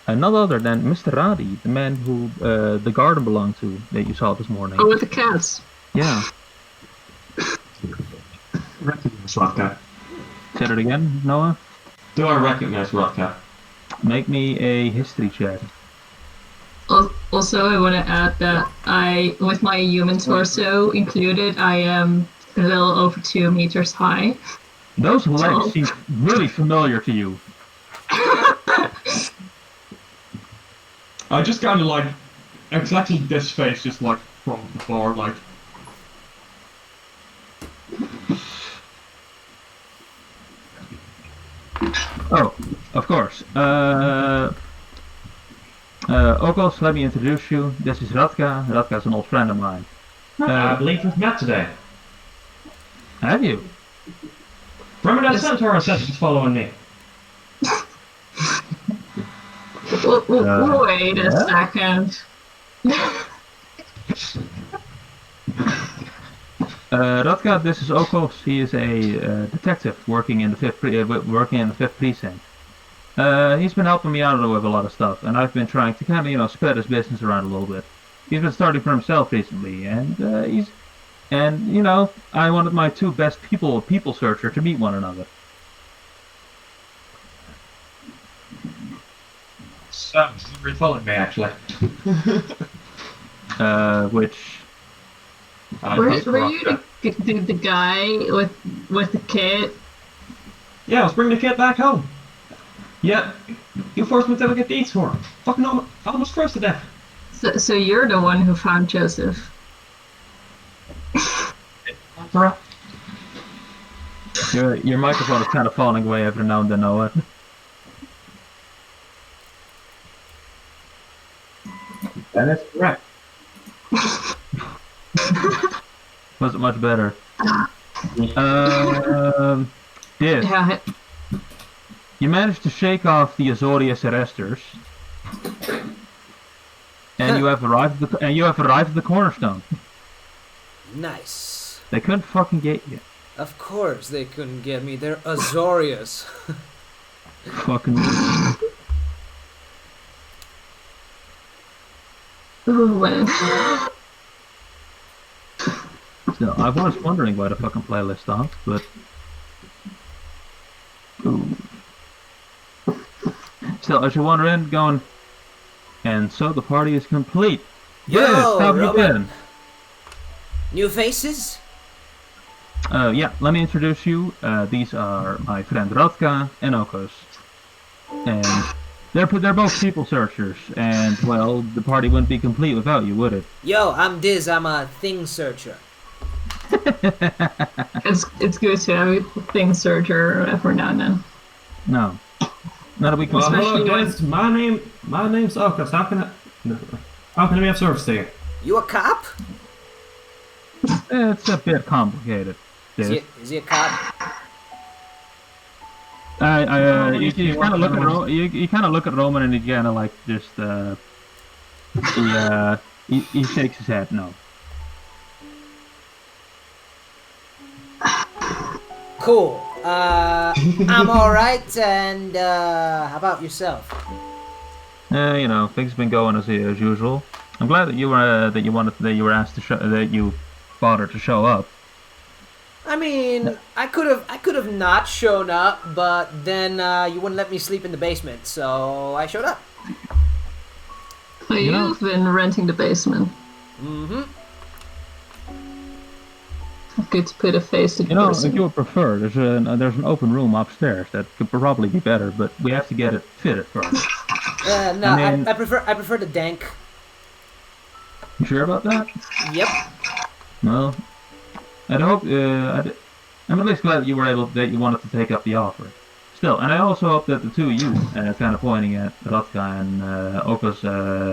none other than Mr. Radi, the man who the garden belonged to that you saw this morning. Oh, with the cats. Yeah. Recognize Rothka. Say it again, Noah. Do I recognize Rothka? Make me a history check. Also, I want to add that with my human torso included, I am a little over 2 meters high. Those legs seem really familiar to you. I just kind of like exactly this face, just like from before, like. Oh, of course. Okos, let me introduce you. This is Radka. Radka's an old friend of mine. I believe we've met today. Have you? Remember that centaur said he's following me? Wait a second. Radka, this is Okos. He is a detective working in the fifth precinct. He's been helping me out with a lot of stuff, and I've been trying to kind of, spread his business around a little bit. He's been starting for himself recently, and I wanted my two best people searcher to meet one another. So, you're following me, actually. Which... Were you the guy with the kid? Yeah, let's bring the kid back home. Yeah, you forced me to look at these for him. Fucking almost froze to death. So you're the one who found Joseph. Your microphone is kind of falling away every now and then, Noah. That is correct. Wasn't much better. Yes. Yeah. You managed to shake off the Azorius arresters, and you have arrived at the cornerstone. Nice. They couldn't fucking get you. Of course they couldn't get me. They're Azorius. Fucking. Ooh, man. So, I was wondering why the fucking playlist stopped, but. Ooh. Still, as you wander in, going. And so the party is complete. Yes, how have you been? New faces? Yeah, let me introduce you. These are my friend Radka and Okos. And they're both people searchers, and well, the party wouldn't be complete without you, would it? Yo, I'm Diz, I'm a thing searcher. It's good to have a thing searcher every now and then. No. Not that we can. Well, hello, Especially guys. My name's Okos. How can I be of service to you? You a cop? It's a bit complicated. Is he a cop? You kind of look at you kind of look at Roman, and he kind of like just he shakes his head. No. Cool. I'm alright, and how about yourself? Things have been going as usual. I'm glad that you were asked to that you bothered to show up. I mean, I could have not shown up, but then you wouldn't let me sleep in the basement, so I showed up. So you've been renting the basement. Mm-hmm. Good to put a face to the person. If you would prefer, there's an open room upstairs that could probably be better, but we have to get it fitted first. I prefer the dank. You sure about that? Yep. Well, I hope. I'm at least glad that you wanted to take up the offer. Still, and I also hope that the two of you, kind of pointing at Radka and Okos,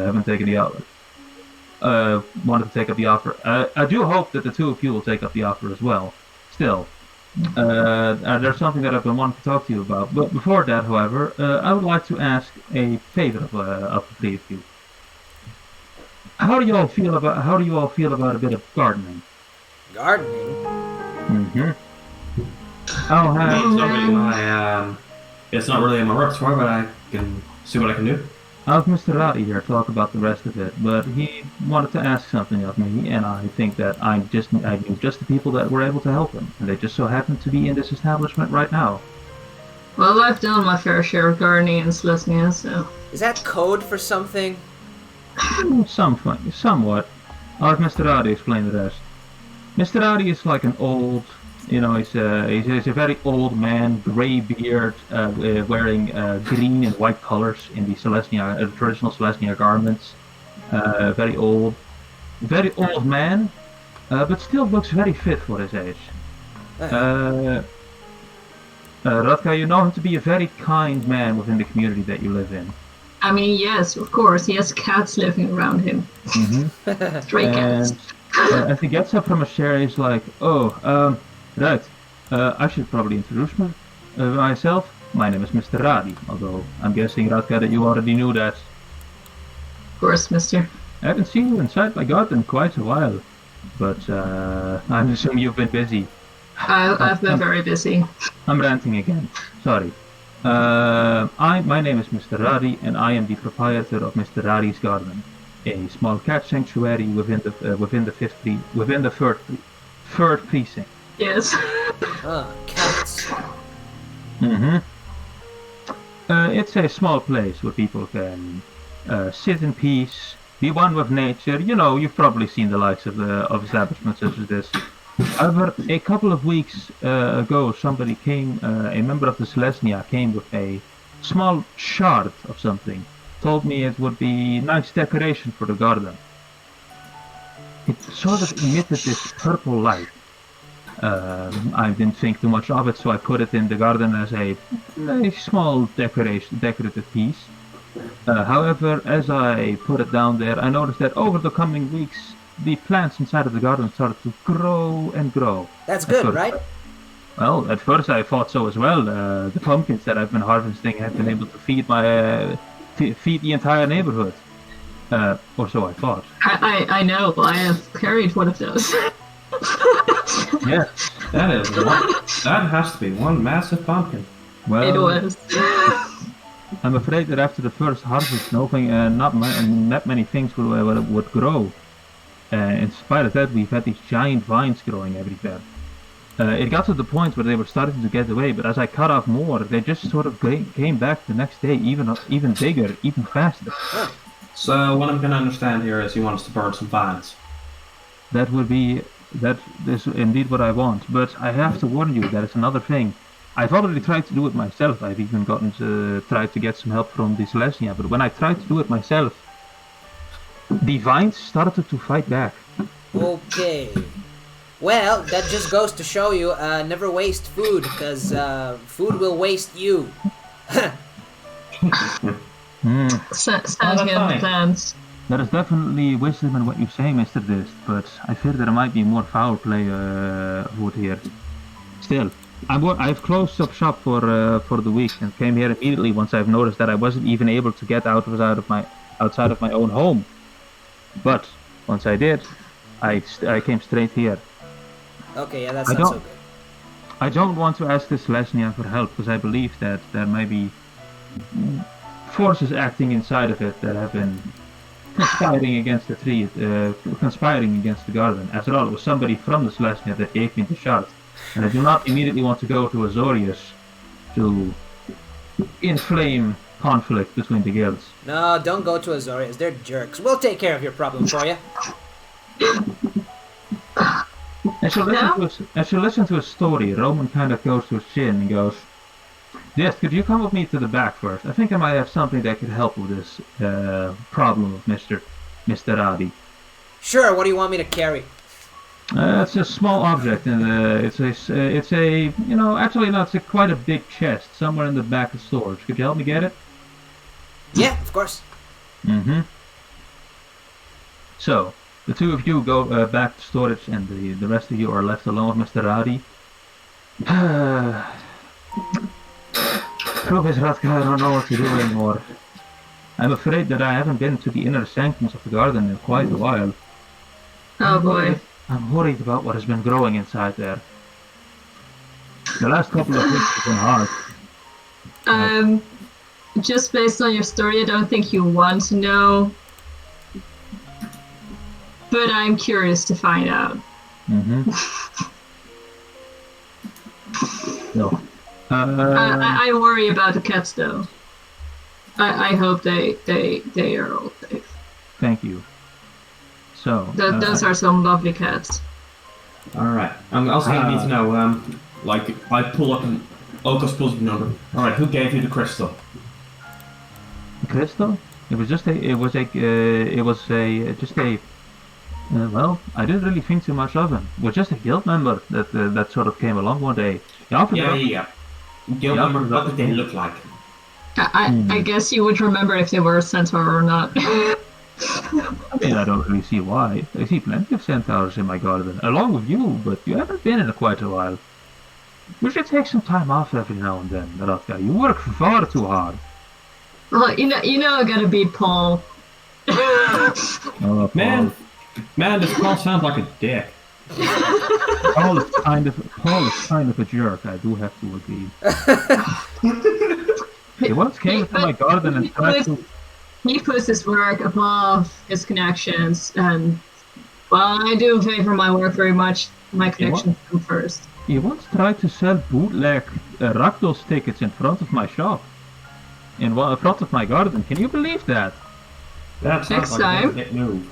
haven't taken the offer. Wanted to take up the offer. I do hope that the two of you will take up the offer as well. Still, there's something that I've been wanting to talk to you about. But before that, however, I would like to ask a favor of the three of you. How do you all feel about a bit of gardening? Gardening? Mm-hmm. Oh, It's not really in my repertoire, but I can see what I can do. I'll have Mr. Rowdy here talk about the rest of it, but he wanted to ask something of me, and I think that I knew just the people that were able to help him, and they just so happen to be in this establishment right now. Well, I've done my fair share of gardening in Selesnya, so... Is that code for something? Somewhat. I'll have Mr. Rowdy explain the rest. Mr. Rowdy is like an old, he's a very old man, grey beard, wearing green and white colors in the traditional Selesnya garments. Very old man, but still looks very fit for his age. Radka, you know him to be a very kind man within the community that you live in. I mean, yes, of course, he has cats living around him. Mm-hmm. Stray cats. As he gets up from a chair, he's like, right, I should probably introduce myself. My name is Mr. Radi, although I'm guessing, Radka, that you already knew that. Of course, mister. I haven't seen you inside my garden in quite a while, but I assume you've been busy. I've been very busy. I'm ranting again. Sorry. My name is Mr. Radi, and I am the proprietor of Mr. Radi's Garden, a small cat sanctuary within the third precinct. Yes. Cats. Mm-hmm. It's a small place where people can sit in peace, be one with nature. You know, you've probably seen the likes of establishments such as this. However, a couple of weeks ago, somebody came, a member of the Selesnya came with a small shard of something. Told me it would be nice decoration for the garden. It sort of emitted this purple light. I didn't think too much of it, so I put it in the garden as a small decorative piece. However, as I put it down there, I noticed that over the coming weeks, the plants inside of the garden started to grow and grow. That's good, right? Well, at first I thought so as well. The pumpkins that I've been harvesting have been able to feed feed the entire neighborhood. Or so I thought. I know. I have carried one of those. Yes. That has to be one massive pumpkin. Well, it was. I'm afraid that after the first harvest, not many things would grow. In spite of that, we've had these giant vines growing everywhere. It got to the point where they were starting to get away, but as I cut off more, they just sort of came back the next day, even bigger, even faster. So what I'm going to understand here is you want us to burn some vines. That is indeed what I want, but I have to warn you that it's another thing. I've already tried to do it myself. I've even tried to get some help from the Selesnya, but when I tried to do it myself, the vines started to fight back. Okay. Well, that just goes to show you, never waste food, because food will waste you. Sounds good plans. There is definitely wisdom in what you say, Mr. Dist, but I fear there might be more foul play afoot here. Still, I've closed up shop for the week and came here immediately once I've noticed that I wasn't even able to get outside of my own home. But once I did, I came straight here. Okay, yeah, that's not so good. I don't want to ask this Selesnya for help because I believe that there may be forces acting inside of it that have been conspiring against the tree, conspiring against the garden. After all, it was somebody from the Selesnya that gave me the shard, and I do not immediately want to go to Azorius to inflame conflict between the guilds. No, don't go to Azorius. They're jerks. We'll take care of your problem for you. As you listen to a story, Roman kind of goes to his chin and goes, "Yes, could you come with me to the back first? I think I might have something that could help with this problem of Mr. Radi." Sure, what do you want me to carry? It's a small object, and it's quite a big chest somewhere in the back of storage. Could you help me get it? Yeah, of course. Mm-hmm. So, the two of you go back to storage, and the rest of you are left alone with Mr. Radi. Professor Radka, I don't know what to do anymore. I'm afraid that I haven't been to the inner sanctums of the garden in quite a while. Oh boy. I'm worried about what has been growing inside there. The last couple of weeks have been hard. Just based on your story, I don't think you want to know. But I'm curious to find out. Mm-hmm. No. I worry about the cats, though. I hope they are all safe. Thank you. So. Those are some lovely cats. Alright. I'm also gonna need to know, like, I pull up an Okos pulls up a number. Alright, who gave you the crystal? Crystal? It was just a. Well, I didn't really think too much of him. It was just a guild member that sort of came along one day. He offered Yeah. Guild member, what did they look like? I guess you would remember if they were a centaur or not. I mean, I don't really see why. I see plenty of centaurs in my garden, along with you, but you haven't been in quite a while. You should take some time off every now and then, Radka. You work far too hard. Well, you know I gotta beat Paul. Oh, Man, this Paul sounds like a dick. Paul is kind of a jerk, I do have to agree. He once came to my garden and tried to... He puts his work above his connections, and while I do favor my work very much, my connections come first. He once tried to sell bootleg Rakdos tickets in front of my shop. In front of my garden. Can you believe that? That sounds Next like time. a dick move.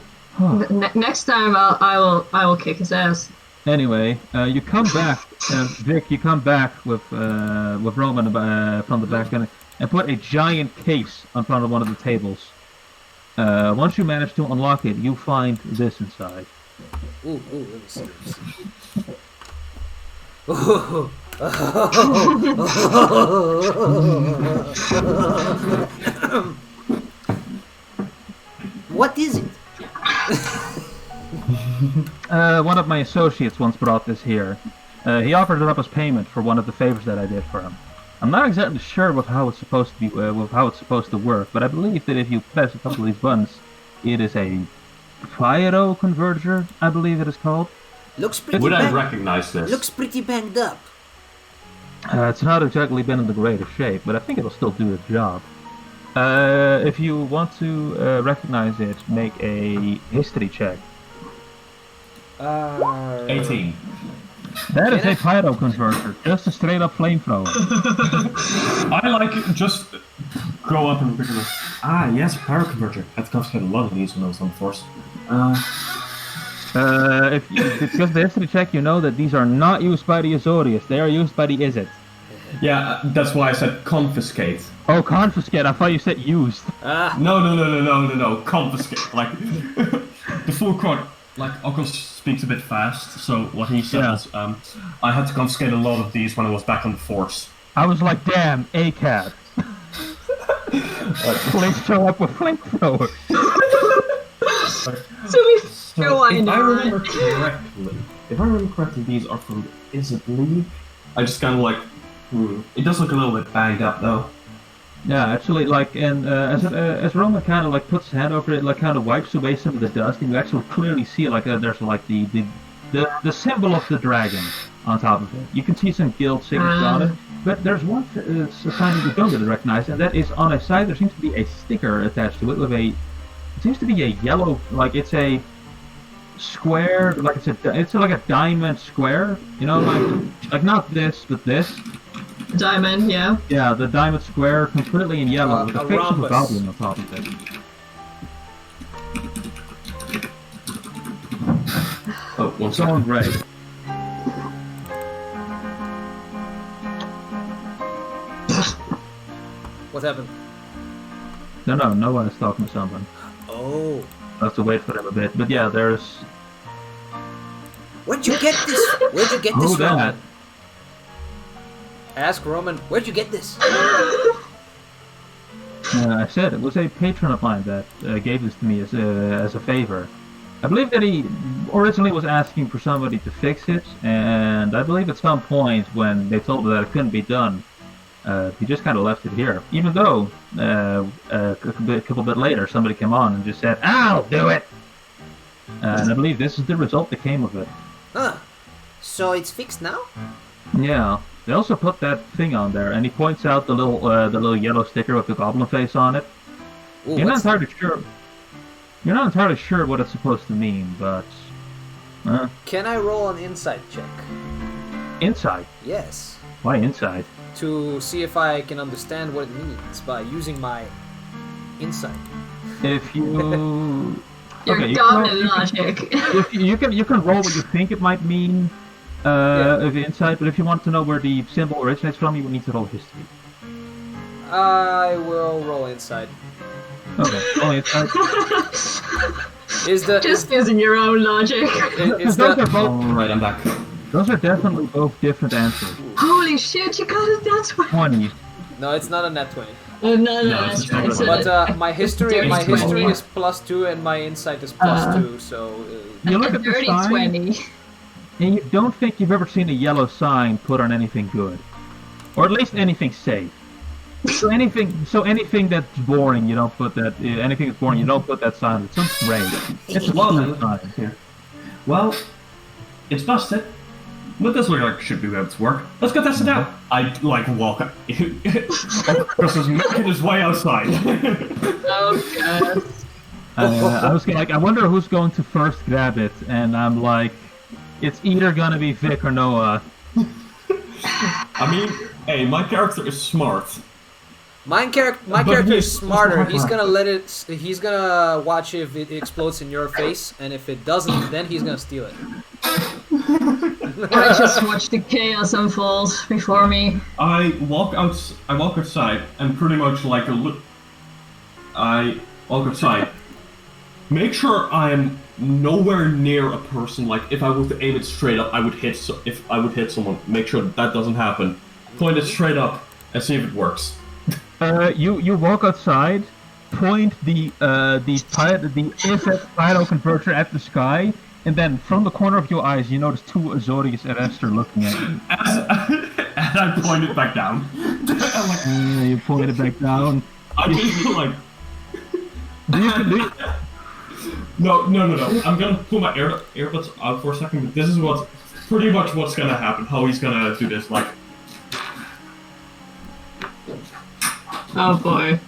Next time I will kick his ass. Anyway, you come back, Vic. You come back with Roman from the back and put a giant case in front of one of the tables. Once you manage to unlock it, you find this inside. Ooh, let me see. Ooh. What is it? One of my associates once brought this here. He offered it up as payment for one of the favors that I did for him. I'm not exactly sure with how it's supposed to be, with how it's supposed to work, but I believe that if you press a couple of these buttons, it is a pyro converter, I believe it is called. Looks pretty. Would I recognize this? Looks pretty banged up. It's not exactly been in the greatest shape, but I think it'll still do the job. If you want to recognize it, make a history check. 18. That is a pyro converter, just a straight up flamethrower. I like it, just go up and pick it up. Ah, yes, a power converter. I've confiscated a lot of these when I was on the force. If because the history check, you know that these are not used by the Azorius, they are used by the Izzet. Yeah, that's why I said confiscate. Oh, confiscate, I thought you said used. No, confiscate. Like, the full court, like, Okos speaks a bit fast, so what he said was, I had to confiscate a lot of these when I was back on the force. I was like, damn, ACAB. Please show up with flamethrower. So if I remember correctly, these are from Izzet League. I just kind of like, It does look a little bit banged up though. Yeah, actually, like, and as Roman kind of like puts his hand over it, like kind of wipes away some of the dust, and you actually clearly see like there's like the symbol of the dragon on top of it. You can see some guild signature on it, but there's one sign you don't really recognize, and that is on a side there seems to be a sticker attached to it with a. It seems to be a yellow, like it's a square, like it's like a diamond square, you know, like not this, but this. Diamond, yeah. Yeah, the diamond square, completely in yellow, with the face of a goblin on top of it. Oh, one It's on red. What happened? No one is talking to someone. Oh. I have to wait for them a bit, but yeah, there's... Where'd you get this? Where'd you get this Who from? that? Ask Roman, where'd you get this? I said it was a patron of mine that gave this to me as a favor. I believe that he originally was asking for somebody to fix it, and I believe at some point when they told him that it couldn't be done, he just kind of left it here. Even though a couple bit later somebody came on and just said, "I'll do it," and I believe this is the result that came of it. Huh. So it's fixed now? Yeah. They also put that thing on there, and he points out the little yellow sticker with the goblin face on it. Ooh, You're not what's- entirely sure. You're not entirely sure what it's supposed to mean, but Can I roll an insight check? inside. Yes. Why inside? To see if I can understand what it means by using my insight. If you Your okay, goblin logic. if you can roll what you think it might mean of inside, but if you want to know where the symbol originates from, you will need to roll history. I will roll insight. Okay, roll inside. Is the Just using your own logic. is Those the are both. Alright, I'm back. Those are definitely both different answers. Holy shit, you got it that way. 20. no? It's not a net 20. Oh, no, No, that's it's right. not It's a- But my history Dirty 20. is +2 and my insight is +2. So You look a at the dirty sign, 20. and you don't think you've ever seen a yellow sign put on anything good, or at least anything safe. So anything that's boring, you don't put that. Anything that's boring, you don't put that sign. It's some great. It's a Well, sign. here. Well, it's busted. But this looks like it should be able to work. Let's go test it out. I like walk up. Chris is making his way outside. Oh, God. I was like, I wonder who's going to first grab it, and I'm like, it's either gonna be Vic or Noah. I mean, hey, my character is smart. my character he's- is smarter. he's He's not- gonna let it. He's gonna watch if it explodes in your face, and if it doesn't, then he's gonna steal it. I just watched the chaos unfold before me. I walk outside and pretty much like I walk outside. Make sure I am nowhere near a person. Like if I were to aim it straight up, I would hit. If I would hit someone, make sure that doesn't happen. Point it straight up and see if it works. You walk outside, point the Pilo converter at the sky, and then from the corner of your eyes, you notice two Azorius and Esther looking at you. And I point it back down. I'm like, You point it back down. I just feel like. Do you- No. I'm gonna pull my earbuds out for a second. But this is pretty much what's gonna happen. How he's gonna do this, like. Oh, boy.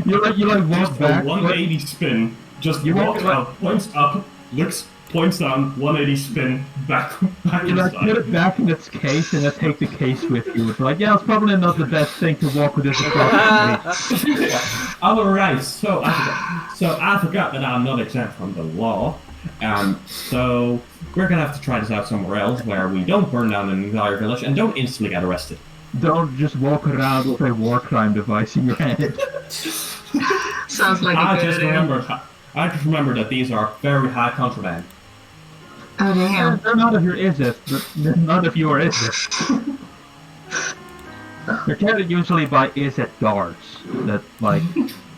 you like walk A back. 180 spin. Just You walk walk out, points up, looks, points down, 180 spin, back You like put inside. it back in its case and then take the case with you. It's like, yeah, it's probably not the best thing to walk with this across the street. Alright, so I forgot that I'm not exempt from the law. So we're gonna have to try this out somewhere else where we don't burn down an entire village and don't instantly get arrested. Don't just walk around with a war crime device in your hand. Sounds like a I good just idea. remember that these are very high contraband. Oh, damn. They're not of your ISIS, but none of you are ISIS. They're carried usually by ISIS guards. That like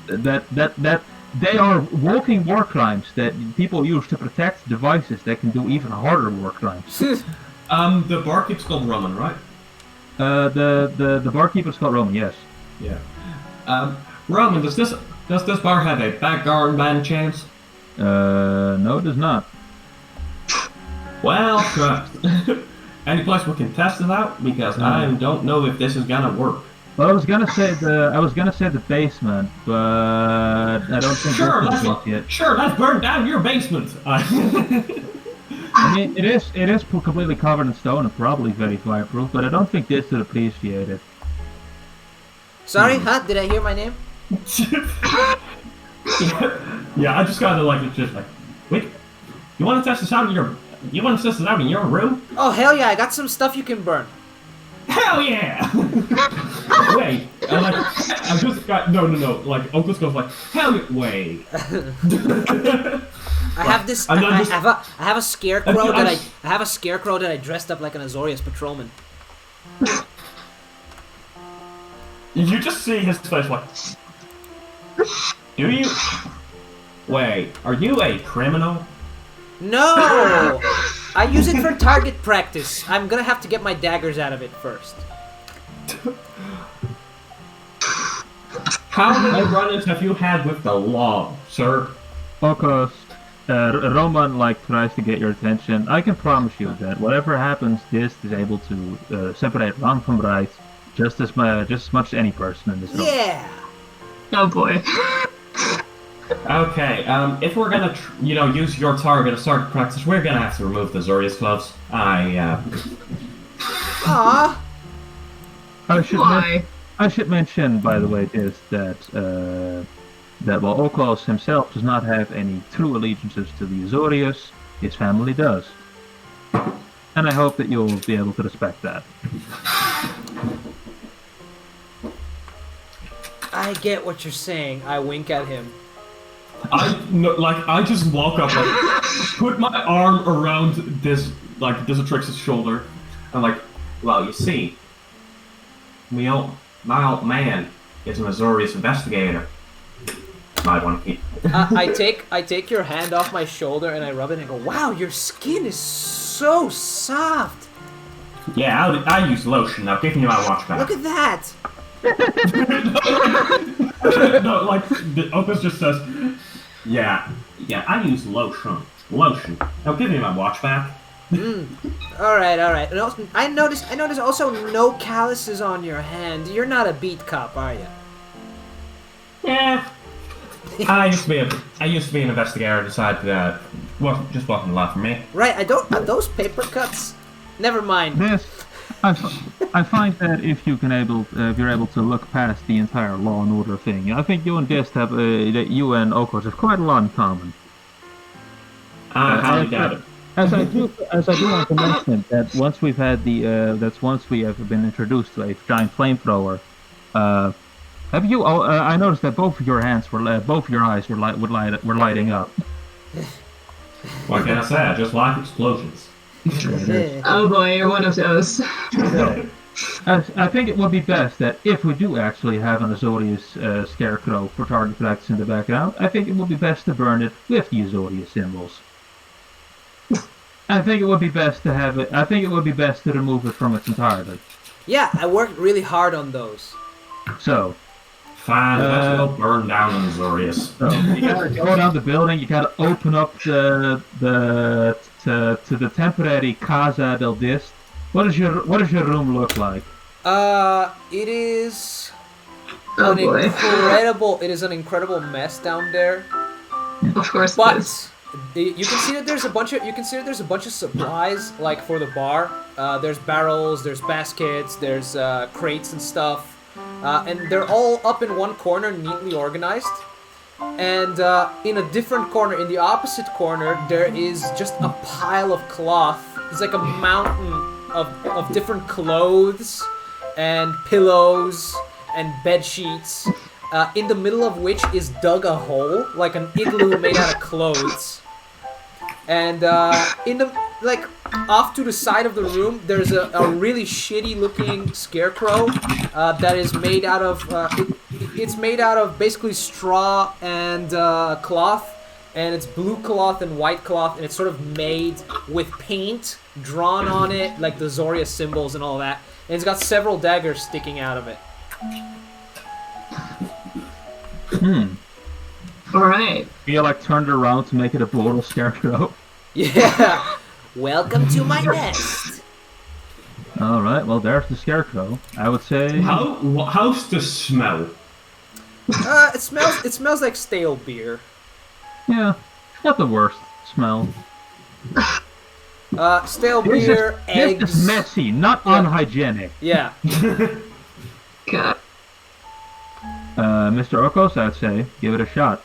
that they are walking war crimes that people use to protect devices that can do even harder war crimes. The barkeep's called Roman, right? The barkeeper's called Roman, yes. Yeah. Roman, does this bar have a back garden by any chance? No, it does not. Well, any place we can test it out? Because I don't know if this is gonna work. Well, I was gonna say the basement, but I don't think Sure, this is built yet. let's burn down your basement. I mean, it is completely covered in stone and probably very fireproof, but I don't think this would appreciate it. Sorry, huh? Did I hear my name? Yeah, I just gotta just like, wait, you want to test this out in your room? Oh hell yeah! I got some stuff you can burn. Hell yeah! Wait, and like, I just got no. Like, Uncle's goes like, hell yeah, wait. I have this. I'm not I just- have a scarecrow I'm- that I have a scarecrow that I dressed up like an Azorius patrolman. You just see his face like, do you? Wait, are you a criminal? No, I use it for target practice. I'm gonna have to get my daggers out of it first. How many run-ins have you had with the law, sir? Okos, Roman tries to get your attention. I can promise you that whatever happens, this is able to separate wrong from right just as much as any person in this room. Yeah. Oh boy. Okay, if we're gonna, use your target as target practice, we're gonna have to remove the Zorius gloves. Aww. Why? I should mention, by the way, is that while Okos himself does not have any true allegiances to the Azorius, his family does. And I hope that you'll be able to respect that. I get what you're saying. I wink at him. I just walk up, put my arm around this Desatrix's shoulder, and well, you see, my old man is an Azorius investigator. Might want to keep. I take your hand off my shoulder and I rub it and go, wow, your skin is so soft. Yeah, I use lotion. Now give me my watch back. Look at that. No, the Opus just says, yeah, I use lotion. Now give me my watch back. All right. And also, I noticed also no calluses on your hand. You're not a beat cop, are you? Yeah. I used to be an investigator and decided that just wasn't a lot for me. Right, are those paper cuts? Never mind. This, I find that if you're able to look past the entire law and order thing, I think you and Dest have that you and Okos have quite a lot in common. I highly doubt it. As I do want to mention that once we have been introduced to a giant flamethrower, have you? I noticed that both of your eyes were lighting up. What can I say? I just like explosions. Oh boy, you're one of those. I think it would be best that if we do actually have an Azorius scarecrow for target practice in the background, I think it would be best to burn it with the Azorius symbols. I think it would be best to have it. I think it would be best to remove it from its entirety. Yeah, I worked really hard on those. So. Fine, let's go burn down an Azorius. So you gotta go down the building. You gotta open up to the temporary Casa del Dist. What does your room look like? It is Oh boy. It is an incredible mess down there. Of course. But you can see that there's a bunch of supplies for the bar. There's barrels, there's baskets, there's crates and stuff. And they're all up in one corner, neatly organized. And in a different corner, in the opposite corner, there is just a pile of cloth. It's like a mountain of different clothes and pillows and bed sheets. In the middle of which is dug a hole, like an igloo made out of clothes. And off to the side of the room, there's a really shitty looking scarecrow that is made out of it's made out of basically straw and cloth, and it's blue cloth and white cloth, and it's sort of made with paint drawn on it, like the Zoria symbols and all that, and it's got several daggers sticking out of it. Alright. You turned around to make it a brutal scarecrow. Yeah. Welcome to my nest. All right. Well, there's the scarecrow. I would say. How's the smell? It smells like stale beer. Yeah, not the worst smell. Stale beer, eggs. This is messy, not unhygienic. Yeah. God. Mr. Okos, I'd say, give it a shot.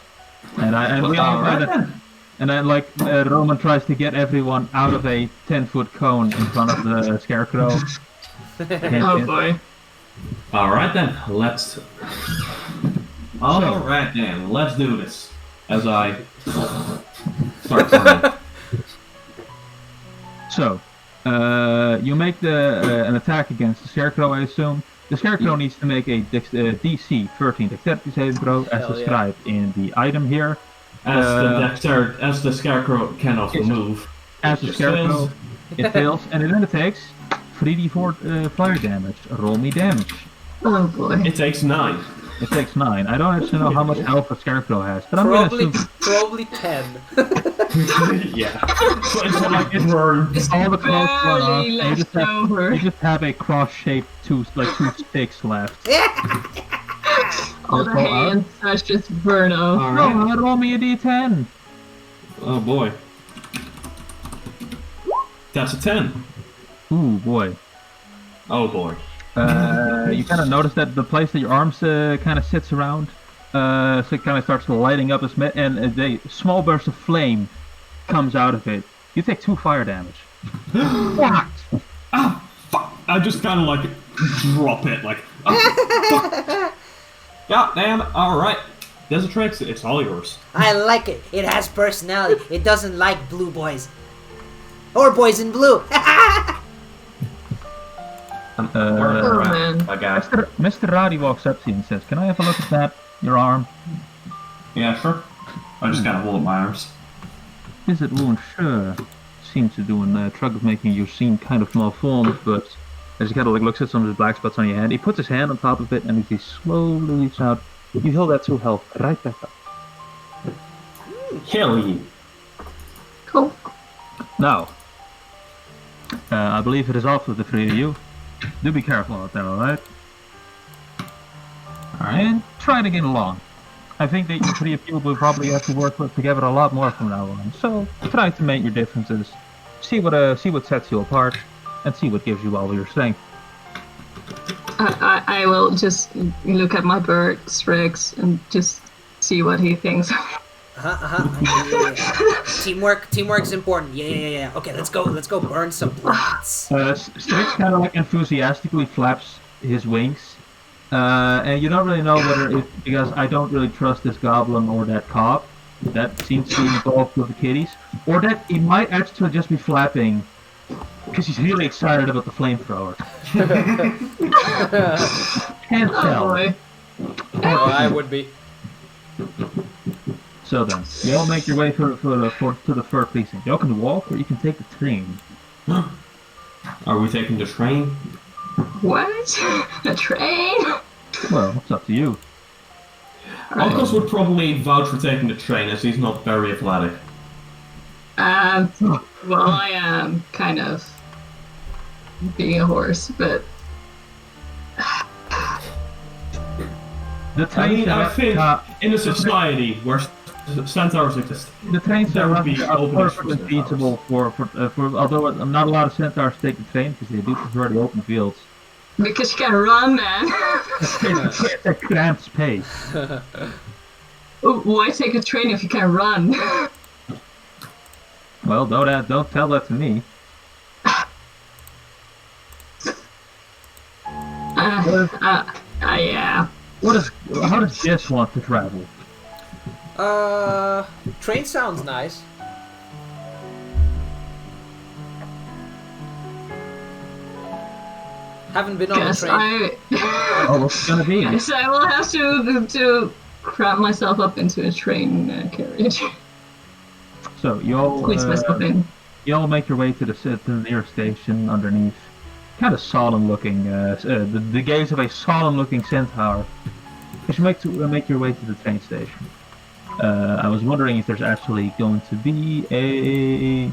Roman tries to get everyone out of a 10-foot cone in front of the scarecrow. Oh boy. Alright then, let's do this. As I start turning. So, you make an attack against the scarecrow, I assume. The scarecrow needs to make a DC 13 dexterity saving throw, as described in the item here. As the scarecrow cannot move. As the scarecrow, it fails, and then it takes 3d4 fire damage. Roll me damage. Oh boy. It takes 9. It takes 9. I don't actually know how much health a Scarecrow has, but I'm Probably, gonna assume probably 10. Yeah. So it's like it were. all the clothes run off. Barely left over. You just have a cross-shaped two sticks left. All the hay and such just burn off. Alright. Roll me a d10. Oh boy. That's a 10. Ooh, boy. Oh boy. You kind of notice that the place that your arms kind of sits around, so it kind of starts lighting up, and a small burst of flame comes out of it. You take 2 fire damage. What? Ah, fuck. I just kind of like drop it, like. Oh, fuck. God damn it. Alright. There's a trick. It's all yours. I like it. It has personality. It doesn't like blue boys. Or boys in blue. Oh, man. My guy. Mr. Rowdy walks up to you and says, "Can I have a look at that? Your arm? Yeah, sure. I just gotta hold up my arms. Is it wound? Sure. Seems to do a trick of making you seem kind of malformed, but as he kind of like looks at some of the black spots on your hand, he puts his hand on top of it and he slowly reaches out. You heal that 2 health right back up. Hell yeah. Cool. Now, I believe it is off with the 3 of you. Do be careful out there, alright? Alright, and try to get along. I think that you 3 of you will probably have to work with together a lot more from now on. So try to make your differences. See what sets you apart, and see what gives you all your strength. I will just look at my bird, Dregs, and just see what he thinks. Yeah. Teamwork's important. Yeah. Okay, let's go burn some plants. Strix kind of like enthusiastically flaps his wings, and you don't really know whether it's because I don't really trust this goblin or that cop that seems to be involved with the kitties, or that he might actually just be flapping because he's really excited about the flamethrower. Can't tell. Oh boy. I would be. So then, you all make your way to the fur precinct. You all can walk or you can take the train. Are we taking the train? What? A train? Well, it's up to you. Uncles would probably vouch for taking the train as he's not very athletic. Well, I am kind of being a horse, but The train. I think in a society where centaurs exist, The trains That are would be open perfectly for feasible for although not a lot of centaurs take the train because they do prefer the open fields. because you can run, man. It's a cramped space. Why take a train if you can run? Well, don't tell that to me. Yeah. How does Jess want to travel? Train sounds nice. Haven't been on Guess the train. Oh, what's it gonna be? Guess I will have to cram myself up into a train carriage. So you all Squeeze myself in. you all make your way to the nearest station underneath. Kind of solemn-looking, the gaze of a solemn-looking centaur. As you make your way to the train station. I was wondering if there's actually going to be a.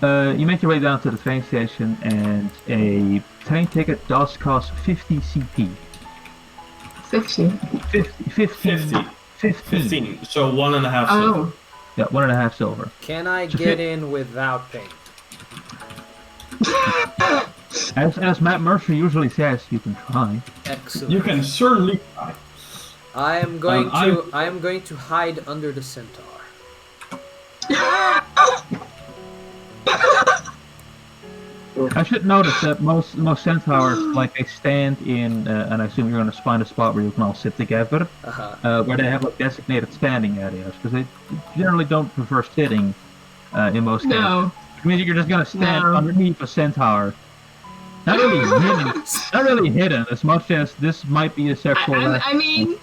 You make your way down to the train station, and a train ticket does cost 50 CP. 50. 50. 15. So 1.5 silver. Oh. Yeah, 1.5 silver. Can I So get in without paying? As Matt Mercer usually says, you can try. Excellent. You can certainly try. I am going to hide under the centaur. I should notice that most centaurs, like, they stand in, and I assume you're going to find a spot where you can all sit together, where they have like designated standing areas, because they generally don't prefer sitting in most cases. No. It means you're just going to stand underneath a centaur. Not really hidden, as much as this might be a sexual. I mean,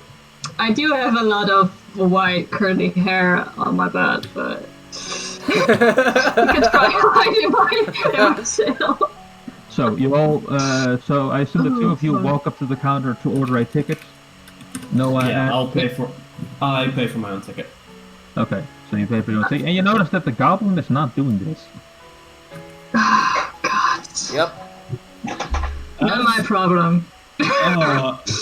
I do have a lot of white curly hair on my butt, but you can try hiding myself. So you all, so I assume the two of you walk up to the counter to order a ticket. No, Yeah, I pay for my own ticket. Okay, so you pay for your own ticket, and you notice that the goblin is not doing this. God. Yep. Not my problem.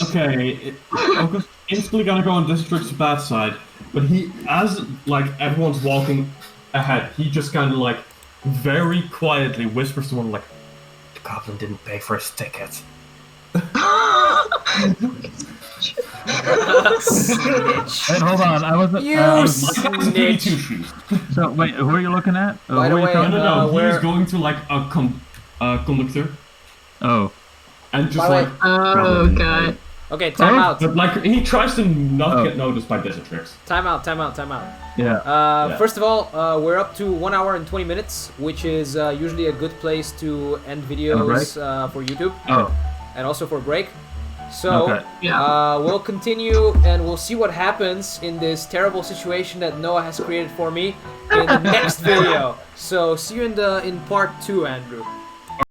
Okay. Uncle's instantly gonna go on District's bad side, but as like everyone's walking ahead, he just kind of like very quietly whispers to one like, "The goblin didn't pay for his ticket." Snitch. Wait, hold on, I wasn't. You Snitch. snitch. So wait, who are you looking at? By who the are you way, talking No, about? he where- was going to like a conductor Oh, and just By the way- like, Oh god. Okay, time out. but like he tries to not Oh. get noticed by Districts. Time out. yeah. Yeah. First of all, we're up to 1 hour and 20 minutes, which is usually a good place to end videos for YouTube Oh, and also for break. So okay. Yeah. we'll continue and we'll see what happens in this terrible situation that Noah has created for me in the next video. So see you in part 2, Andrew.